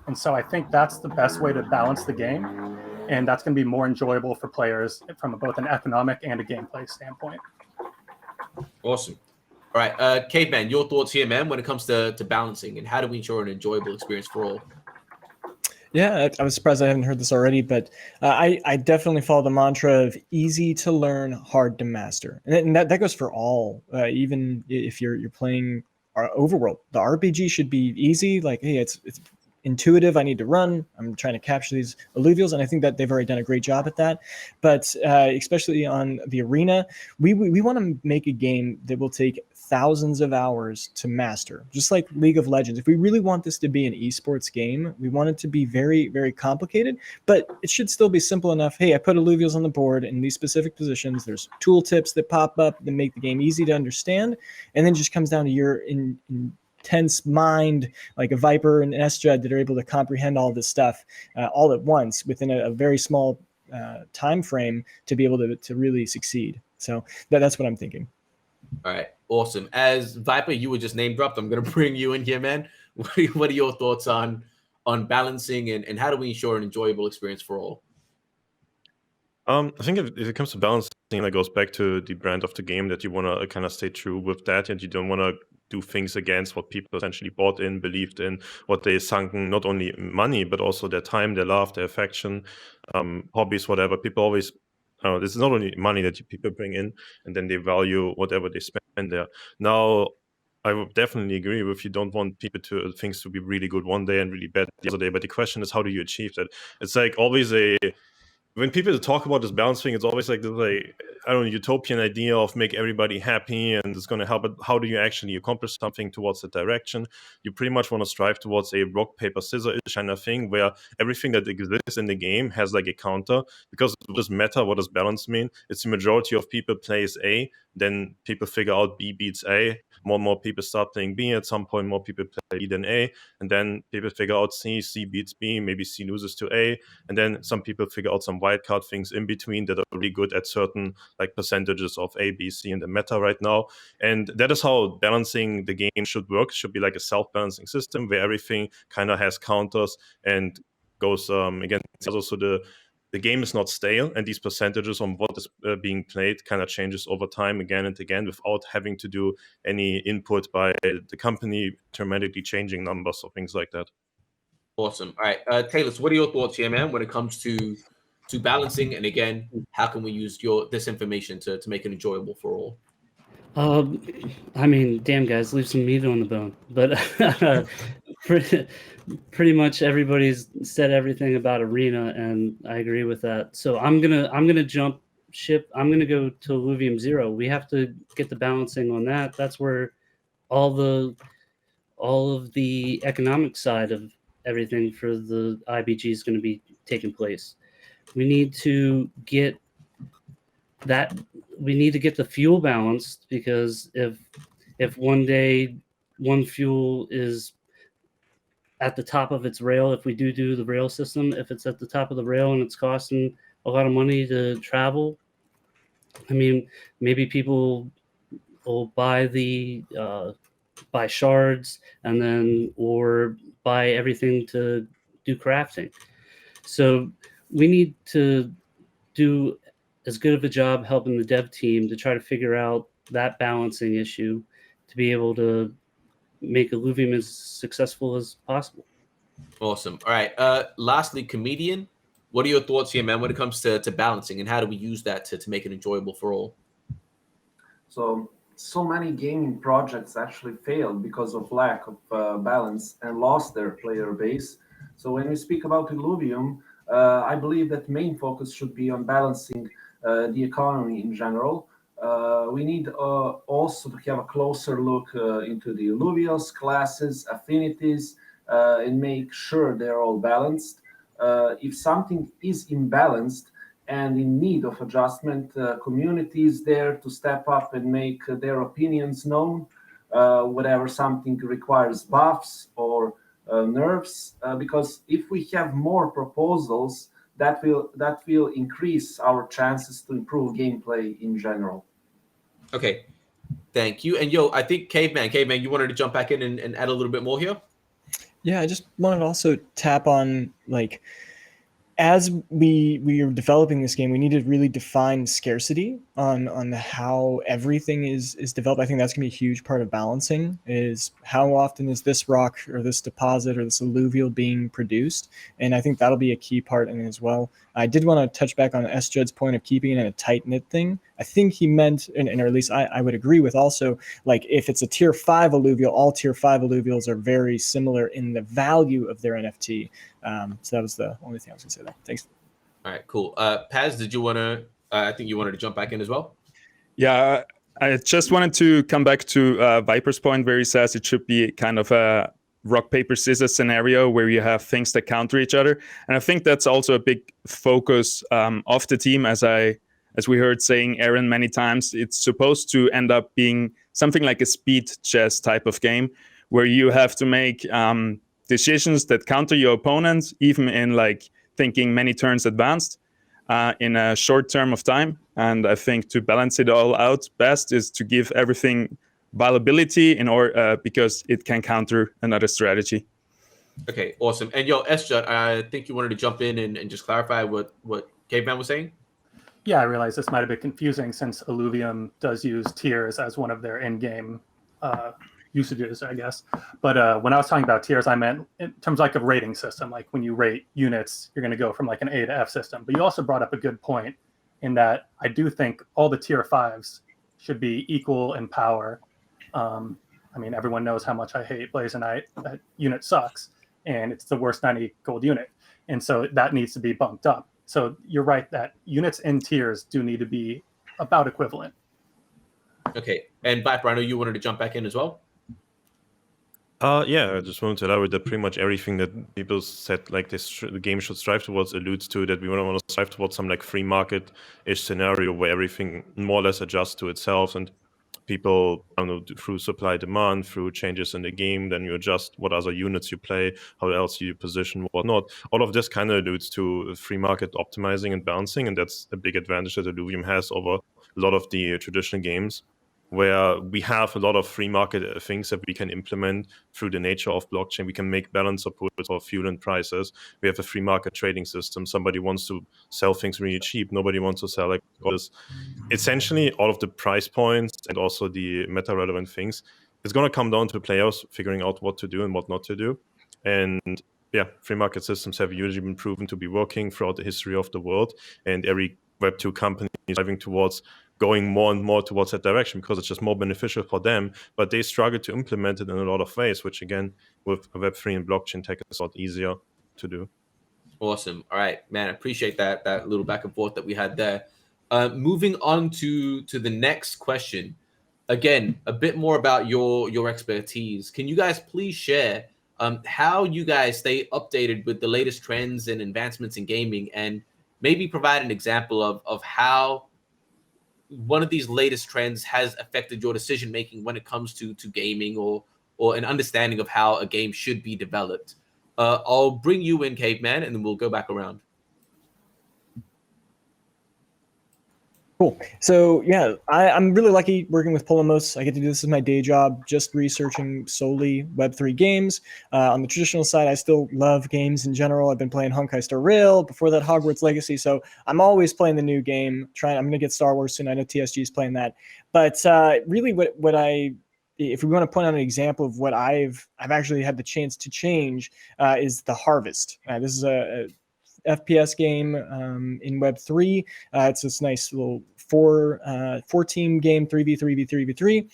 S8: And so I think that's the best way to balance the game. And that's going to be more enjoyable for players from both an economic and a gameplay standpoint.
S1: Awesome. All right, Caveman, your thoughts here, man, when it comes to balancing, and how do we ensure an enjoyable experience for all?
S2: Yeah, I was surprised I haven't heard this already, but I definitely follow the mantra of easy to learn, hard to master. And that goes for all, even if you're playing Overworld. The RPG should be easy, like, hey, it's intuitive. I need to run. I'm trying to capture these alluvials, and I think that they've already done a great job at that. But especially on the arena, we want to make a game that will take thousands of hours to master, just like League of Legends. If we really want this to be an esports game, we want it to be very, very complicated, but it should still be simple enough. Hey, I put alluvials on the board in these specific positions. There's tooltips that pop up that make the game easy to understand, and then just comes down to your intense mind, like a Viper and SJed, that are able to comprehend all this stuff all at once within a very small time frame to be able to really succeed. So that's what I'm thinking.
S1: All right, awesome. As Viper, you were just name dropped. I'm going to bring you in here, man. What are your thoughts on balancing, and how do we ensure an enjoyable experience for all?
S3: I think if it comes to balancing, that goes back to the brand of the game, that you want to kind of stay true with that, and you don't want to do things against what people essentially bought in, believed in, what they sunken, not only money, but also their time, their love, their affection, hobbies, whatever. People always, this is not only money that people bring in, and then they value whatever they spend there. Now, I would definitely agree with you. Don't want people to things to be really good one day and really bad the other day. But the question is, how do you achieve that? It's like always when people talk about this balance thing, it's always like this, like, I don't know, utopian idea of make everybody happy and it's going to help. But how do you actually accomplish something towards that direction? You pretty much want to strive towards a rock paper scissors kind of thing, where everything that exists in the game has like a counter. Because what does matter? What does balance mean? It's the majority of people plays A, then people figure out B beats A. More and more people start playing B. At some point, more people play B than A, and then people figure out C. C beats B. Maybe C loses to A, and then some people figure out some wildcard things in between that are really good at certain like percentages of A, B, C in the meta right now. And that is how balancing the game should work. It should be like a self-balancing system where everything kind of has counters and goes against others. So the game is not stale, and these percentages on what is being played kind of changes over time again and again without having to do any input by the company dramatically changing numbers or things like that.
S1: Awesome. All right, Taylor, so what are your thoughts here, man, when it comes to balancing? And again, how can we use this information to make it enjoyable for all?
S4: I mean, damn guys, leave some meat on the bone. But pretty much everybody's said everything about Arena, and I agree with that. So I'm gonna jump ship. I'm gonna go to Illuvium Zero. We have to get the balancing on that. That's where all of the economic side of everything for the IBG is going to be taking place. We need to get the fuel balanced, because if one day one fuel is at the top of its rail, if we do the rail system, if it's at the top of the rail and it's costing a lot of money to travel, I mean, maybe people will buy buy shards and then or buy everything to do crafting. So we need to do as good of a job helping the dev team to try to figure out that balancing issue to be able to make Illuvium as successful as possible.
S1: Awesome. All right. Lastly, Comedian, what are your thoughts here, man, when it comes to balancing, and how do we use that to make it enjoyable for all?
S5: So many gaming projects actually failed because of lack of balance and lost their player base. So when we speak about Illuvium, I believe that main focus should be on balancing the economy in general. We need also to have a closer look into the Illuvials, classes, affinities, and make sure they're all balanced. If something is imbalanced and in need of adjustment, community is there to step up and make their opinions known, whatever something requires buffs or nerfs, because if we have more proposals, that will increase our chances to improve gameplay in general.
S1: Okay, thank you. And I think Caveman, you wanted to jump back in and add a little bit more here?
S2: Yeah, I just wanted to also tap on, like, as we are developing this game, we need to really define scarcity on how everything is developed. I think that's gonna be a huge part of balancing, is how often is this rock or this deposit or this alluvial being produced, and I think that'll be a key part in it as well. I did want to touch back on S. Judd's point of keeping it in a tight-knit thing. I think he meant, or at least I would agree with also, like if it's a tier 5 alluvial, all tier 5 alluvials are very similar in the value of their NFT. So that was the only thing I was gonna say there. Thanks.
S1: All right, cool. Paz, did you want to, I think you wanted to jump back in as well?
S7: Yeah, I just wanted to come back to Viper's point where he says it should be kind of a rock, paper, scissors scenario where you have things that counter each other. And I think that's also a big focus of the team, as we heard saying Aaron many times. It's supposed to end up being something like a speed chess type of game where you have to make decisions that counter your opponent, even in like thinking many turns advanced in a short term of time. And I think to balance it all out best is to give everything viability in order because it can counter another strategy.
S1: Okay, awesome. And S. Judd, I think you wanted to jump in and just clarify what Caveman was saying.
S8: Yeah, I realize this might have been confusing since Illuvium does use tiers as one of their in-game usages, I guess. But when I was talking about tiers, I meant in terms of like a rating system. Like when you rate units, you're going to go from like an A to F system. But you also brought up a good point in that I do think all the tier 5s should be equal in power. I mean, everyone knows how much I hate Blazonite. That unit sucks, and it's the worst 90 gold unit. And so that needs to be bumped up. So you're right that units in tiers do need to be about equivalent.
S1: Okay, and Viper, I know you wanted to jump back in as well.
S3: Yeah, I just wanted to elaborate that pretty much everything that people said, like the game should strive towards, alludes to that we want to strive towards some like free market-ish scenario where everything more or less adjusts to itself, and people, I don't know, through supply demand, through changes in the game, then you adjust what other units you play, how else you position, whatnot. All of this kind of alludes to free market optimizing and balancing, and that's a big advantage that Illuvium has over a lot of the traditional games, where we have a lot of free market things that we can implement through the nature of blockchain. We can make balance of pools for fuel and prices. We have a free market trading system. Somebody wants to sell things really cheap. Nobody wants to sell like all this. Essentially, all of the price points and also the meta-relevant things, it's going to come down to players figuring out what to do and what not to do. And yeah, free market systems have usually been proven to be working throughout the history of the world. And every Web2 company is driving towards going more and more towards that direction because it's just more beneficial for them, but they struggle to implement it in a lot of ways, which again, with Web3 and blockchain tech, is a lot easier to do.
S1: Awesome. All right, man, I appreciate that little back and forth that we had there. Moving on to the next question. Again, a bit more about your expertise. Can you guys please share how you guys stay updated with the latest trends and advancements in gaming, and maybe provide an example of how one of these latest trends has affected your decision making when it comes to gaming, or an understanding of how a game should be developed? I'll bring you in, Caveman, and then we'll go back around.
S2: Cool. So yeah, I'm really lucky working with Polemos. I get to do this as my day job, just researching solely Web3 games. On the traditional side, I still love games in general. I've been playing Honkai Star Rail, before that Hogwarts Legacy. So I'm always playing the new game. I'm going to get Star Wars soon. I know TSG is playing that. But really if we want to point out an example of what I've actually had the chance to change, is the Harvest. This is a FPS game in Web3. It's this nice little four-team game, 3v3v3v3.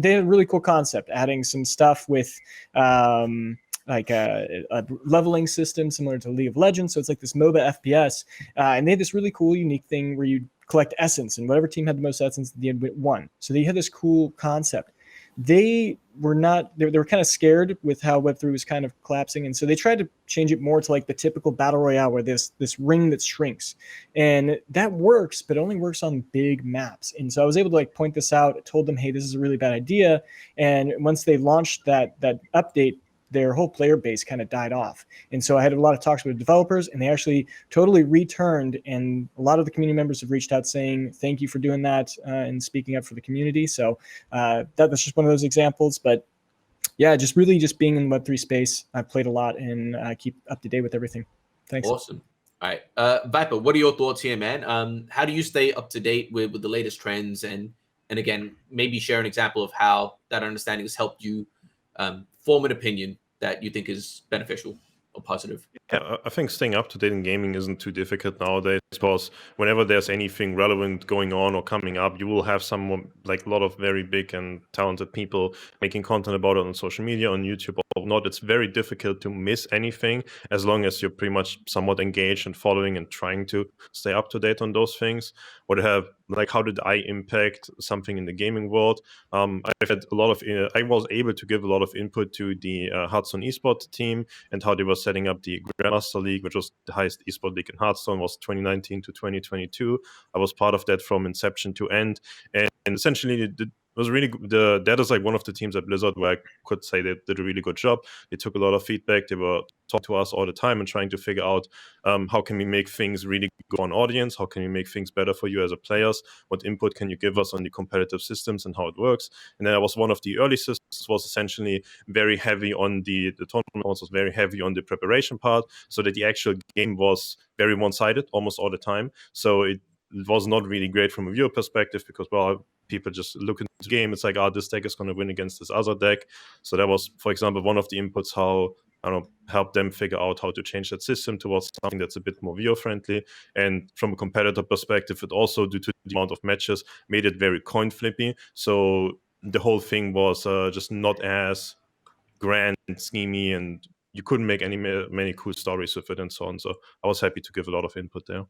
S2: They had a really cool concept, adding some stuff with like a leveling system similar to League of Legends. So it's like this MOBA FPS. And they had this really cool, unique thing where you collect essence, and whatever team had the most essence at the end won. So they had this cool concept. They were kind of scared with how Web3 was kind of collapsing, and so they tried to change it more to like the typical battle royale, where this ring that shrinks, and that works, but it only works on big maps. And so I was able to like point this out, told them, hey, this is a really bad idea. And once they launched that update, their whole player base kind of died off. And so I had a lot of talks with developers, and they actually totally returned. And a lot of the community members have reached out saying, thank you for doing that and speaking up for the community. So that's just one of those examples. But yeah, just really just being in the Web3 space, I've played a lot and keep up to date with everything. Thanks.
S1: Awesome. All right. Viper, what are your thoughts here, man? How do you stay up to date with the latest trends? And again, maybe share an example of how that understanding has helped you form an opinion that you think is beneficial or positive.
S3: Yeah, I think staying up to date in gaming isn't too difficult nowadays, because whenever there's anything relevant going on or coming up, you will have someone, like a lot of very big and talented people making content about it on social media, on YouTube or not. It's very difficult to miss anything as long as you're pretty much somewhat engaged and following and trying to stay up to date on those things. What have, like, how did I impact something in the gaming world? I've had a lot of, I was able to give a lot of input to the Hearthstone esports team and how they were setting up the Grandmaster League, which was the highest esport league in Hearthstone, was 2019 to 2022. I was part of that from inception to end, and essentially it was really that is like one of the teams at Blizzard where I could say they did a really good job. They took a lot of feedback. They were talking to us all the time and trying to figure out how can we make things really good on audience, how can we make things better for you as a players, what input can you give us on the competitive systems and how it works. And then I was one of the early systems, was essentially very heavy on the tournament, also very heavy on the preparation part, so that the actual game was very one-sided almost all the time. So it was not really great from a viewer perspective, because, well, people just look into the game, it's like, this deck is going to win against this other deck. So that was, for example, one of the inputs, how I don't know, help them figure out how to change that system towards something that's a bit more viewer friendly. And from a competitor perspective, it also, due to the amount of matches, made it very coin flippy. So the whole thing was just not as grand and schemy, and you couldn't make many cool stories with it and so on. So I was happy to give a lot of input there.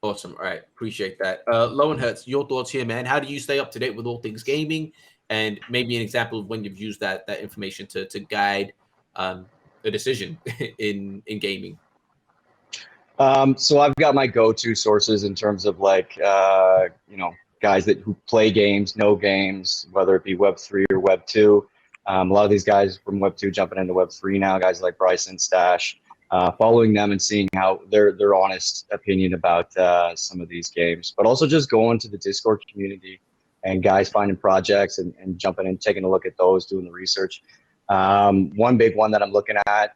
S1: Awesome. All right. Appreciate that. Lowenhertz, your thoughts here, man. How do you stay up to date with all things gaming? And maybe an example of when you've used that information to guide a decision in gaming.
S6: So I've got my go-to sources in terms of like, guys who play games, know games, whether it be Web3 or Web2. A lot of these guys from Web2 jumping into Web3 now, guys like Bryson, Stash, following them and seeing how their honest opinion about some of these games, but also just going to the Discord community and guys finding projects and jumping in, taking a look at those, doing the research. One big one that I'm looking at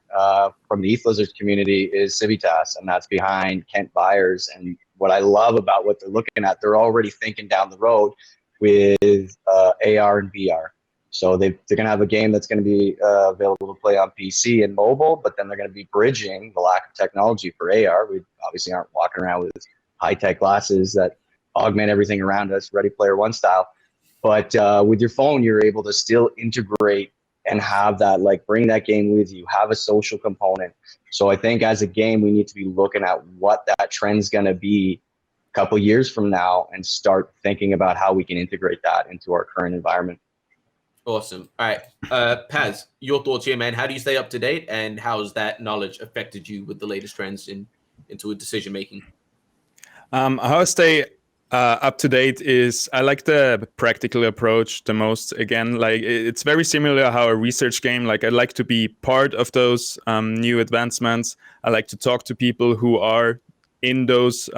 S6: from the ETH Lizards community is Civitas, and that's behind Kent Byers. And what I love about what they're looking at, they're already thinking down the road with AR and VR. So they're going to have a game that's going to be available to play on PC and mobile, but then they're going to be bridging the lack of technology for AR. We obviously aren't walking around with high-tech glasses that augment everything around us, Ready Player One style. But with your phone, you're able to still integrate and have that, like, bring that game with you, have a social component. So I think as a game, we need to be looking at what that trend's going to be a couple years from now and start thinking about how we can integrate that into our current environment.
S1: Awesome. All right. Paz, your thoughts here, man. How do you stay up to date, and how has that knowledge affected you with the latest trends into decision making?
S7: How I stay up to date is I like the practical approach the most. Again, like it's very similar to how a research game, like I like to be part of those new advancements. I like to talk to people who are in those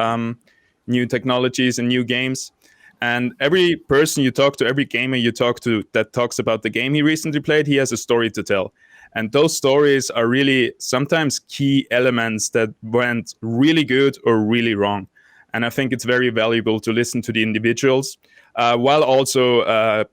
S7: new technologies and new games. And every person you talk to, every gamer you talk to that talks about the game he recently played, he has a story to tell. And those stories are really sometimes key elements that went really good or really wrong. And I think it's very valuable to listen to the individuals, while also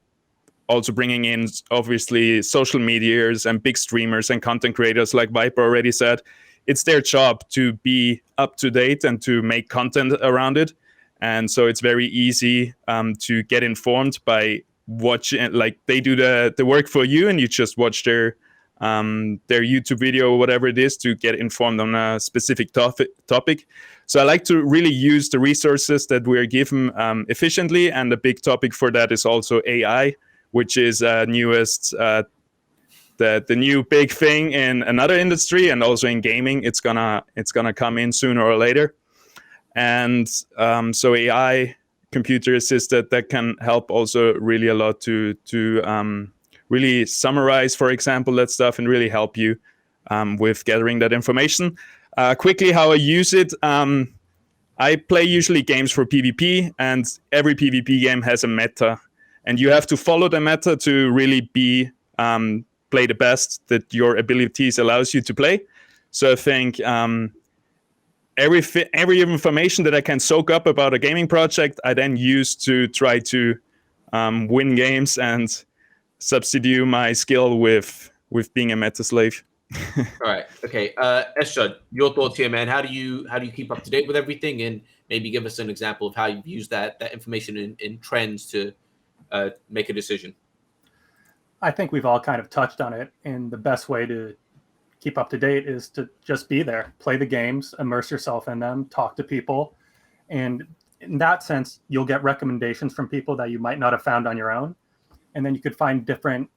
S7: bringing in, obviously, social medias and big streamers and content creators, like Viper already said. It's their job to be up to date and to make content around it. And so it's very easy to get informed by watching, like they do the work for you, and you just watch their YouTube video or whatever it is to get informed on a specific topic. So I like to really use the resources that we're given efficiently. And the big topic for that is also AI, which is newest, the new big thing in another industry and also in gaming. It's gonna come in sooner or later. And so AI, computer assisted, that can help also really a lot to really summarize, for example, that stuff and really help you with gathering that information. Quickly, how I use it. I play usually games for PvP, and every PvP game has a meta. And you have to follow the meta to really be play the best that your abilities allows you to play. So I think every information that I can soak up about a gaming project, I then use to try to win games and substitute my skill with being a meta slave.
S1: All right. Okay. Esjad, your thoughts here, man. How do you keep up to date with everything, and maybe give us an example of how you've used that information in trends to make a decision?
S8: I think we've all kind of touched on it, and the best way to keep up to date is to just be there, play the games, immerse yourself in them, talk to people. And in that sense, you'll get recommendations from people that you might not have found on your own. And then you could find different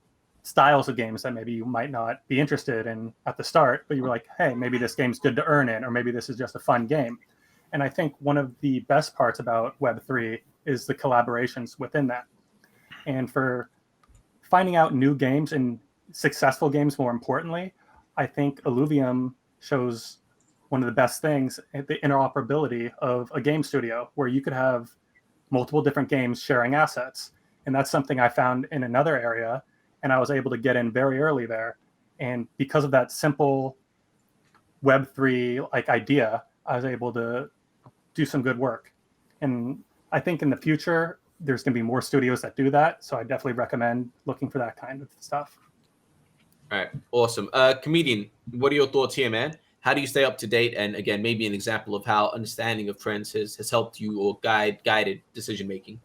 S8: styles of games that maybe you might not be interested in at the start, but you were like, hey, maybe this game's good to earn in, or maybe this is just a fun game. And I think one of the best parts about Web3 is the collaborations within that. And for finding out new games and successful games, more importantly, I think Illuvium shows one of the best things, the interoperability of a game studio, where you could have multiple different games sharing assets. And that's something I found in another area, and I was able to get in very early there. And because of that simple Web3 like idea, I was able to do some good work. And I think in the future, there's going to be more studios that do that. So I definitely recommend looking for that kind of stuff.
S1: All right. Awesome. Comedian, what are your thoughts here, man? How do you stay up to date? And again, maybe an example of how understanding of trends has helped you or guided decision making.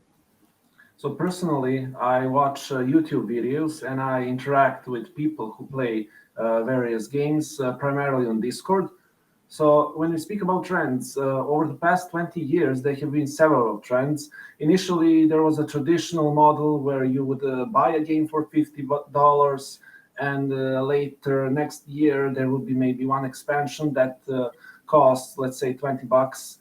S5: So personally, I watch YouTube videos and I interact with people who play various games, primarily on Discord. So when we speak about trends, over the past 20 years, there have been several trends. Initially, there was a traditional model where you would buy a game for $50, and later next year, there would be maybe one expansion that costs, let's say, $20.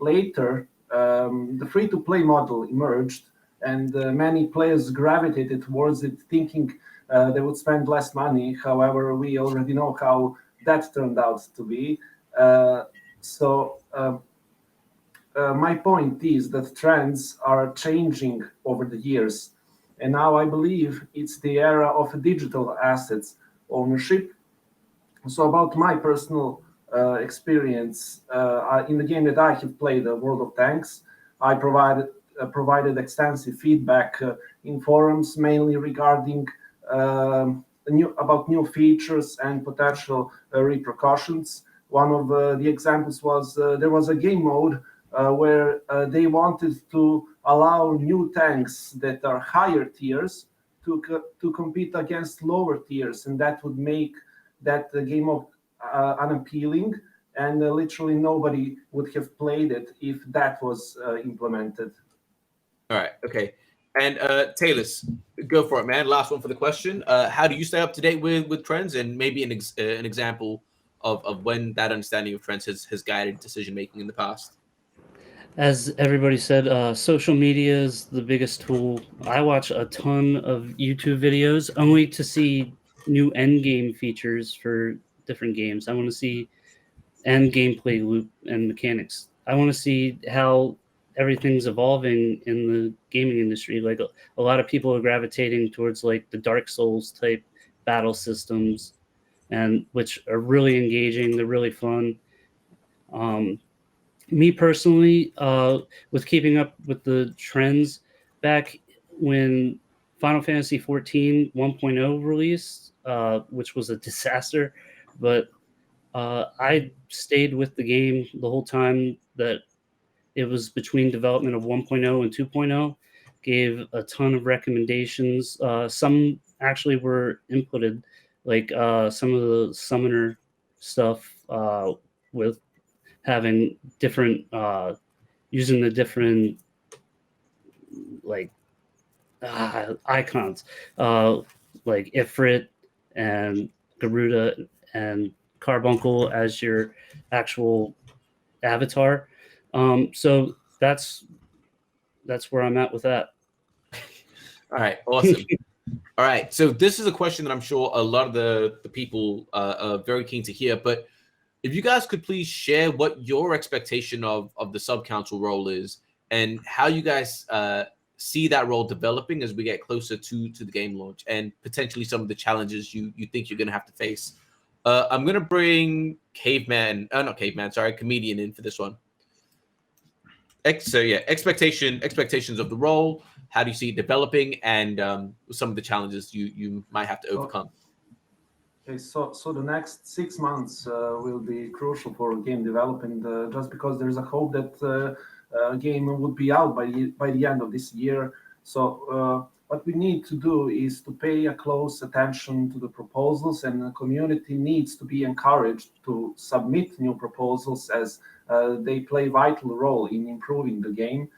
S5: Later, the free-to-play model emerged, and many players gravitated towards it, thinking they would spend less money. However, we already know how that turned out to be. My point is that trends are changing over the years, and now I believe it's the era of digital assets ownership. So about my personal experience in the game that I have played, World of Tanks, I provided extensive feedback in forums, mainly regarding about new features and potential repercussions. One of the examples was there was a game mode where they wanted to allow new tanks that are higher tiers to compete against lower tiers, and that would make that game mode unappealing, and literally nobody would have played it if that was implemented.
S1: All right. Okay. And Taylor, go for it, man. Last one for the question. How do you stay up to date with trends, and maybe an example of when that understanding of trends has guided decision making in the past?
S4: As everybody said, social media is the biggest tool. I watch a ton of YouTube videos only to see new end game features for different games. I want to see end gameplay loop and mechanics. I want to see how everything's evolving in the gaming industry. Like a lot of people are gravitating towards like the Dark Souls type battle systems, and which are really engaging. They're really fun. Me personally, with keeping up with the trends, back when Final Fantasy 14 1.0 released, which was a disaster, but I stayed with the game the whole time that it was between development of 1.0 and 2.0, gave a ton of recommendations. Some actually were inputted, like some of the summoner stuff with having different, using the different like icons, like Ifrit and Garuda and Carbuncle as your actual avatar. So that's where I'm at with that.
S1: All right, awesome. All right, so this is a question that I'm sure a lot of the people are very keen to hear, but if you guys could please share what your expectation of the sub-council role is, and how you guys see that role developing as we get closer to the game launch, and potentially some of the challenges you think you're going to have to face. I'm going to bring Comedian in for this one. Expectations of the role. How do you see it developing, and some of the challenges you might have to overcome?
S5: Okay, so the next 6 months will be crucial for game development, just because there's a hope that a game would be out by the end of this year. So what we need to do is to pay a close attention to the proposals, and the community needs to be encouraged to submit new proposals, as they play a vital role in improving the game.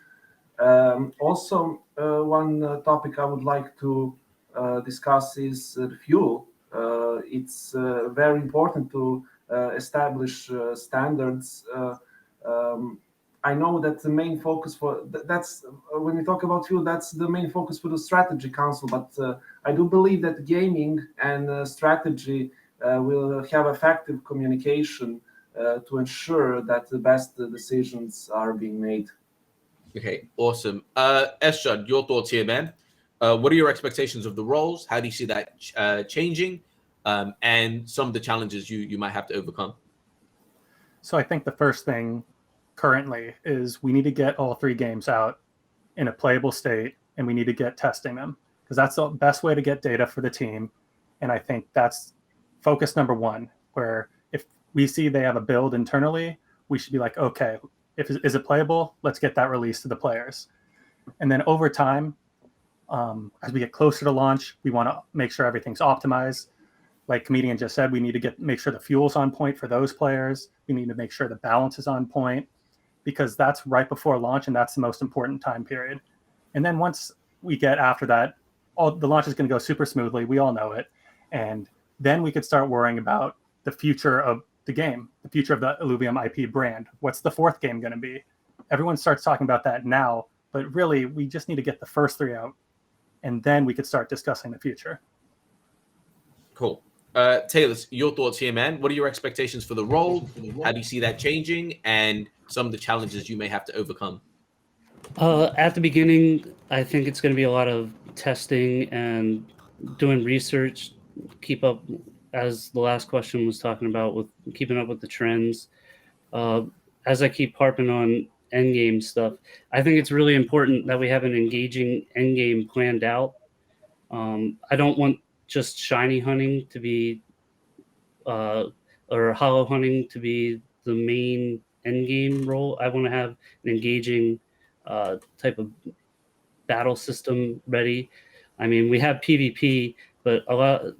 S5: Also, one topic I would like to discuss is the fuel. It's very important to establish standards. I know that the main focus for that's when we talk about fuel, that's the main focus for the strategy council. But I do believe that gaming and strategy will have effective communication to ensure that the best decisions are being made.
S1: Okay, awesome. Esjad, your thoughts here, man. What are your expectations of the roles? How do you see that changing? And some of the challenges you might have to overcome?
S8: So I think the first thing currently is we need to get all 3 games out in a playable state, and we need to get testing them, because that's the best way to get data for the team. And I think that's focus number 1, where if we see they have a build internally, we should be like, okay, is it playable? Let's get that released to the players. And then over time, as we get closer to launch, we want to make sure everything's optimized. Like Comedian just said, we need to make sure the fuel's on point for those players. We need to make sure the balance is on point, because that's right before launch, and that's the most important time period. And then once we get after that, the launch is going to go super smoothly. We all know it. And then we could start worrying about the future of the game, the future of the Illuvium IP brand. What's the fourth game going to be? Everyone starts talking about that now, but really we just need to get the first 3 out, and then we could start discussing the future.
S1: Cool. Taylor, your thoughts here, man. What are your expectations for the role? How do you see that changing, and some of the challenges you may have to overcome?
S4: At the beginning, I think it's going to be a lot of testing and doing research, keep up, as the last question was talking about, with keeping up with the trends. As I keep harping on endgame stuff, I think it's really important that we have an engaging endgame planned out. I don't want just shiny hunting to be, or hollow hunting to be the main endgame role. I want to have an engaging type of battle system ready. I mean, we have PvP, but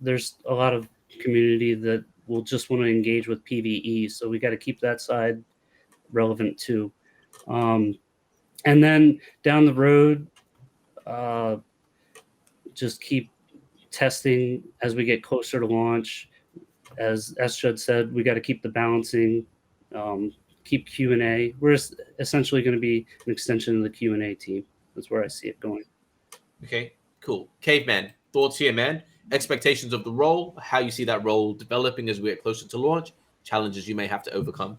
S4: there's a lot of community that will just want to engage with PvE. So we got to keep that side relevant too. And then down the road, just keep testing as we get closer to launch. As Judd said, we got to keep the balancing, keep Q&A. We're essentially going to be an extension of the Q&A team. That's where I see it going.
S1: Okay, cool. Caveman, thoughts here, man. Expectations of the role, how you see that role developing as we get closer to launch, challenges you may have to overcome.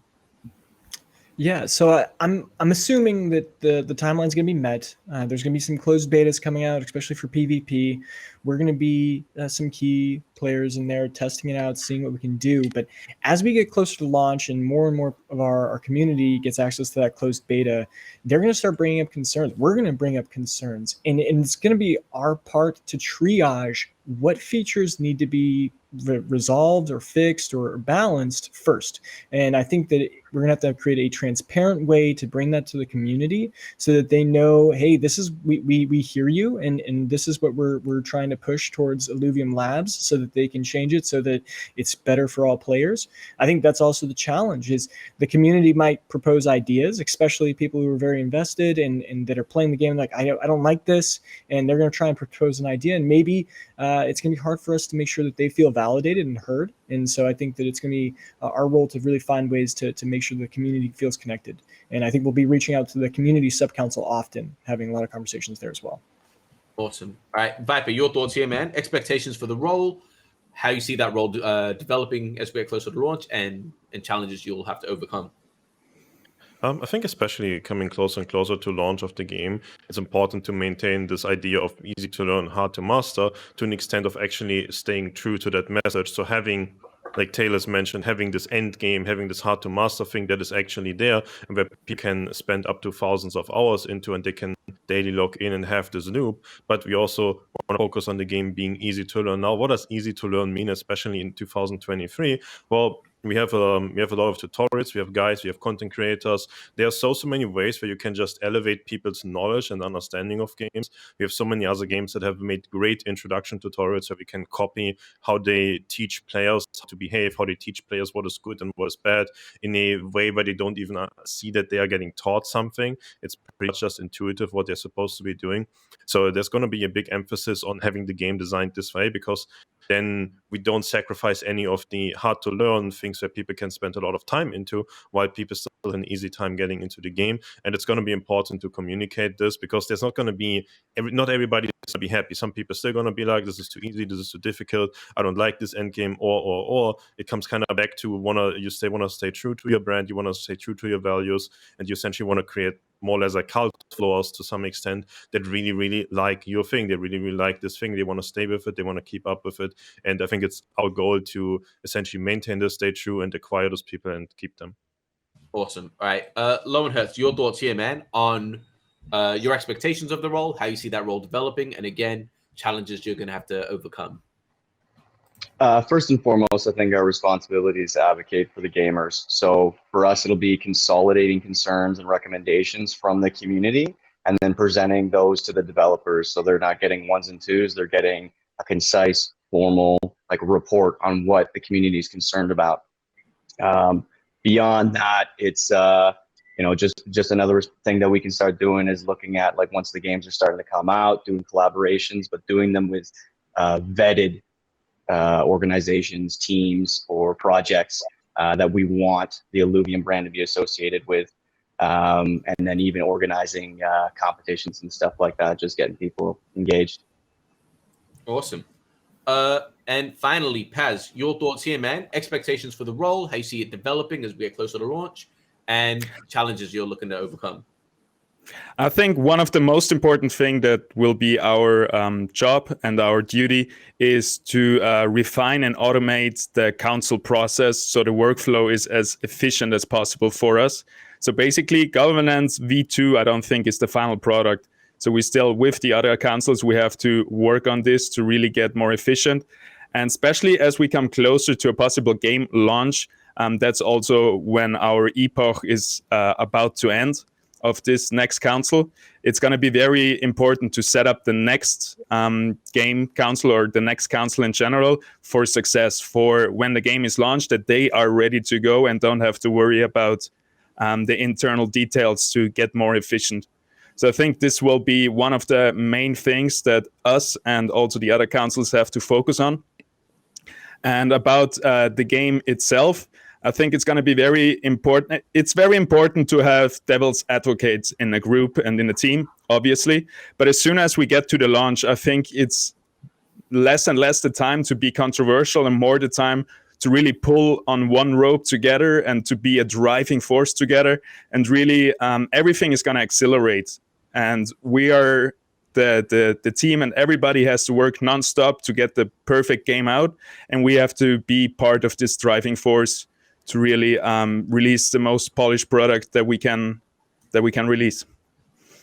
S2: Yeah, so I'm assuming that the timeline's going to be met. There's going to be some closed betas coming out, especially for PvP. We're going to be some key players in there testing it out, seeing what we can do. But as we get closer to launch and more of our community gets access to that closed beta, they're going to start bringing up concerns. We're going to bring up concerns. And it's going to be our part to triage what features need to be resolved or fixed or balanced first. And I think that we're gonna have to create a transparent way to bring that to the community so that they know, hey, this is we hear you, and this is what we're trying to push towards Illuvium Labs, so that they can change it so that it's better for all players. I think that's also the challenge, is the community might propose ideas, especially people who are very invested and that are playing the game like, I don't like this, and they're gonna try and propose an idea, and maybe it's gonna be hard for us to make sure that they feel validated and heard. And so I think that it's going to be our role to really find ways to make sure the community feels connected. And I think we'll be reaching out to the community sub-council often, having a lot of conversations there as well.
S1: Awesome. All right, Viper, your thoughts here, man. Expectations for the role, how you see that role developing as we get closer to launch, and challenges you'll have to overcome.
S3: I think especially coming closer and closer to launch of the game, it's important to maintain this idea of easy to learn, hard to master, to an extent of actually staying true to that message. So having, like Taylor's mentioned, having this end game, having this hard to master thing that is actually there, and where people can spend up to thousands of hours into, and they can daily log in and have this loop. But we also want to focus on the game being easy to learn. Now, what does easy to learn mean, especially in 2023? Well, we have a lot of tutorials, we have guides, we have content creators. There are so many ways where you can just elevate people's knowledge and understanding of games. We have so many other games that have made great introduction tutorials where we can copy how they teach players how to behave, how they teach players what is good and what is bad, in a way where they don't even see that they are getting taught something. It's pretty much just intuitive what they're supposed to be doing. So there's going to be a big emphasis on having the game designed this way, because then we don't sacrifice any of the hard to learn things where people can spend a lot of time into, while people still have an easy time getting into the game. And it's going to be important to communicate this, because there's not going to be, not everybody is going to be happy. Some people are still going to be like, this is too easy, this is too difficult, I don't like this end game, or it comes kind of back to want to stay true to your brand, you want to stay true to your values, and you essentially want to create more or less like cult followers to some extent that really, really like your thing. They really, really like this thing. They want to stay with it. They want to keep up with it. And I think it's our goal to essentially maintain this, stay true, and acquire those people and keep them.
S1: Awesome. All right. Lowenherz, your thoughts here, man, on your expectations of the role, how you see that role developing, and again, challenges you're going to have to overcome.
S6: First and foremost, I think our responsibility is to advocate for the gamers. So for us, it'll be consolidating concerns and recommendations from the community and then presenting those to the developers. So they're not getting ones and twos, they're getting a concise, formal like report on what the community is concerned about. Beyond that, it's just another thing that we can start doing is looking at, like, once the games are starting to come out, doing collaborations, but doing them with vetted organizations, teams, or projects that we want the Illuvium brand to be associated with, and then even organizing competitions and stuff like that, just getting people engaged.
S1: Awesome. And finally, Paz, your thoughts here, man. Expectations for the role, how you see it developing as we get closer to launch, and challenges you're looking to overcome.
S7: I think one of the most important thing that will be our job and our duty is to refine and automate the council process so the workflow is as efficient as possible for us. So basically, governance V2, I don't think is the final product. So we still, with the other councils, we have to work on this to really get more efficient. And especially as we come closer to a possible game launch, that's also when our epoch is about to end of this next council. It's going to be very important to set up the next game council, or the next council in general, for success, for when the game is launched, that they are ready to go and don't have to worry about the internal details to get more efficient. So I think this will be one of the main things that us and also the other councils have to focus on. And about the game itself, I think it's going to be very important. It's very important to have devil's advocates in a group and in a team, obviously. But as soon as we get to the launch, I think it's less and less the time to be controversial and more the time to really pull on one rope together and to be a driving force together. And really, everything is going to accelerate. And we are the team, and everybody has to work nonstop to get the perfect game out. And we have to be part of this driving force to really release the most polished product that we can release.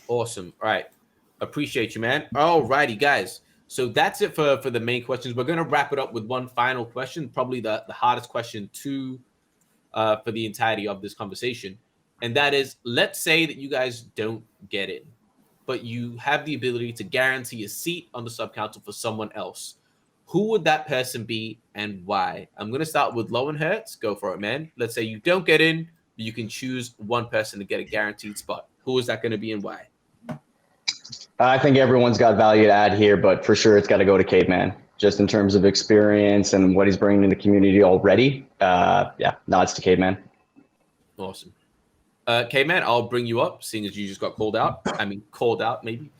S1: Awesome. All right. Appreciate you, man. All righty, guys. So that's it for the main questions. We're going to wrap it up with one final question, probably the hardest question for the entirety of this conversation. And that is, let's say that you guys don't get in, but you have the ability to guarantee a seat on the sub-council for someone else. Who would that person be and why? I'm going to start with Lowenhertz. Go for it, man. Let's say you don't get in, but you can choose one person to get a guaranteed spot. Who is that going to be and why?
S6: I think everyone's got value to add here, but for sure it's got to go to Caveman, just in terms of experience and what he's bringing to the community already. Yeah, nods to Caveman.
S1: Awesome. Caveman, I'll bring you up, seeing as you just got called out. I mean, called out, maybe.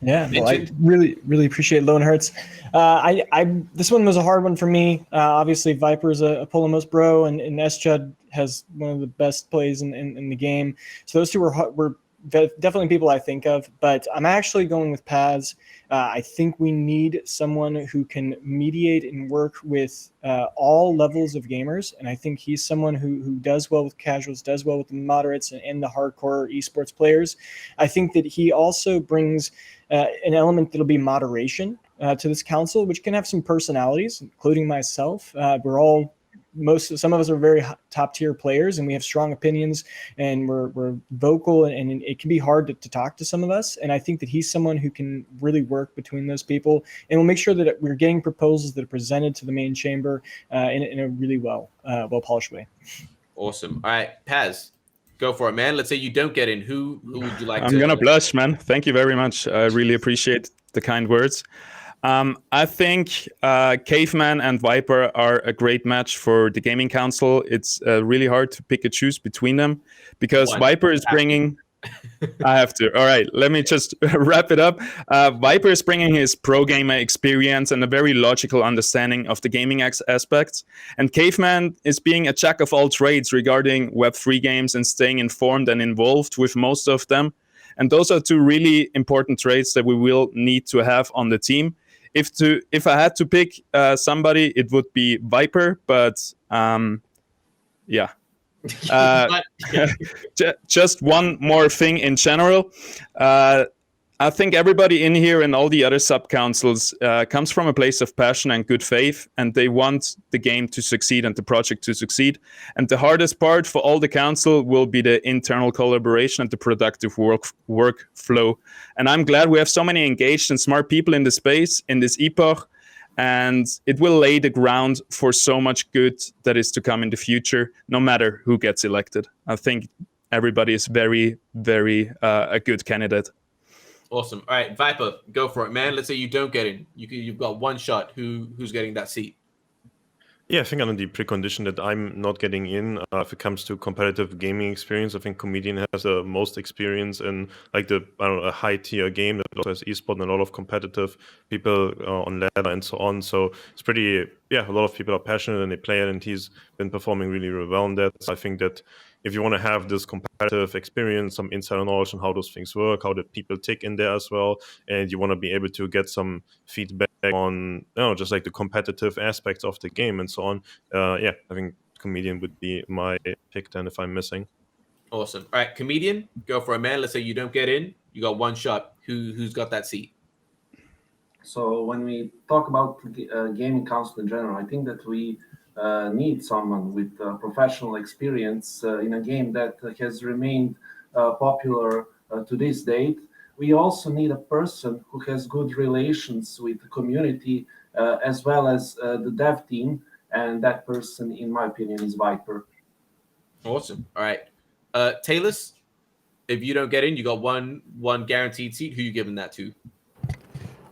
S2: Yeah, well, I really appreciate Lowenhertz. This one was a hard one for me. Obviously, Viper's a Polemos bro, and SCHUD has one of the best plays in the game. So those two were definitely people I think of, but I'm actually going with Paz. I think we need someone who can mediate and work with all levels of gamers, and I think he's someone who does well with casuals, does well with the moderates and the hardcore esports players. I think that he also brings an element that'll be moderation to this council, which can have some personalities, including myself. Some of us are very top tier players, and we have strong opinions, and we're vocal, and it can be hard to talk to some of us. And I think that he's someone who can really work between those people, and we'll make sure that we're getting proposals that are presented to the main chamber in a really well polished way.
S1: Awesome. All right, Paz, go for it, man. Let's say you don't get in. Who would you like to?
S7: I'm gonna blush, man. Thank you very much. I really appreciate the kind words. I think Caveman and Viper are a great match for the Gaming Council. It's really hard to pick and choose between them because Viper is bringing... I have to. All right, let me just wrap it up. Viper is bringing his pro gamer experience and a very logical understanding of the gaming aspects. And Caveman is being a jack of all trades regarding Web3 games and staying informed and involved with most of them. And those are two really important traits that we will need to have on the team. If I had to pick somebody, it would be Viper, but yeah. Just one more thing in general. I I think everybody in here and all the other sub-councils comes from a place of passion and good faith, and they want the game to succeed and the project to succeed. And the hardest part for all the council will be the internal collaboration and the productive workflow. And I'm glad we have so many engaged and smart people in the space, in this epoch, and it will lay the ground for so much good that is to come in the future, no matter who gets elected. I think everybody is very, very a good candidate.
S1: Awesome. All right, Viper, go for it, man. Let's say you don't get in. You've got one shot. Who's getting that seat?
S3: Yeah, I think under the precondition that I'm not getting in, if it comes to competitive gaming experience, I think Comedian has the most experience in like a high tier game that also has esport and a lot of competitive people on ladder and so on. So it's pretty, a lot of people are passionate and they play it, and he's been performing really, really well in that. So I think that if you want to have this competitive experience, some insider knowledge on how those things work, how the people tick in there as well, and you want to be able to get some feedback on, just like the competitive aspects of the game and so on. I think Comedian would be my pick then if I'm missing.
S1: Awesome. All right, Comedian, go for it, man. Let's say you don't get in. You got one shot. Who's got that seat?
S5: So when we talk about gaming council in general, I think that we need someone with professional experience in a game that has remained popular to this date. We also need a person who has good relations with the community as well as the dev team, and that person, in my opinion, is Viper.
S1: Awesome. All right, Talus, if you don't get in, you got one guaranteed seat. Who you giving that to?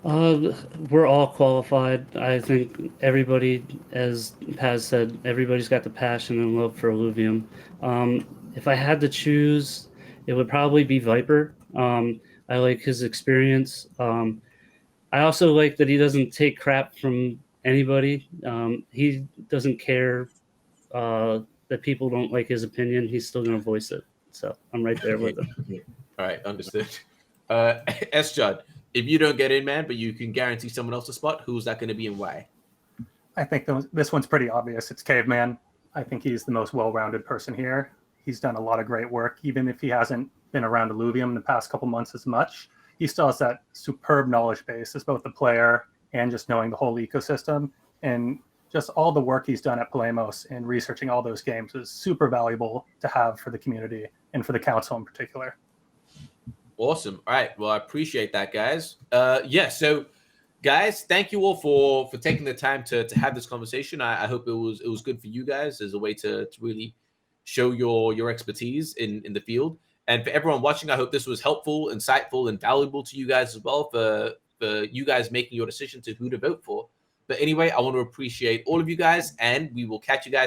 S4: We're all qualified. I think everybody, as Paz said, everybody's got the passion and love for Illuvium. If I had to choose, it would probably be Viper. I like his experience. I also like that he doesn't take crap from anybody. He doesn't care that people don't like his opinion. He's still going to voice it. So I'm right there with him.
S1: All right, understood. S-Judd, if you don't get in, man, but you can guarantee someone else a spot, who's that going to be and why?
S8: I think this one's pretty obvious. It's Caveman. I think he's the most well-rounded person here. He's done a lot of great work, even if he hasn't been around Illuvium in the past couple months as much. He still has that superb knowledge base as both a player and just knowing the whole ecosystem. And just all the work he's done at Polemos and researching all those games is super valuable to have for the community and for the council in particular.
S1: Awesome. All right. Well, I appreciate that, guys. So guys, thank you all for taking the time to have this conversation. I hope it was good for you guys as a way to really show your expertise in the field. And for everyone watching, I hope this was helpful, insightful, and valuable to you guys as well for you guys making your decision to who to vote for. But anyway, I want to appreciate all of you guys, and we will catch you guys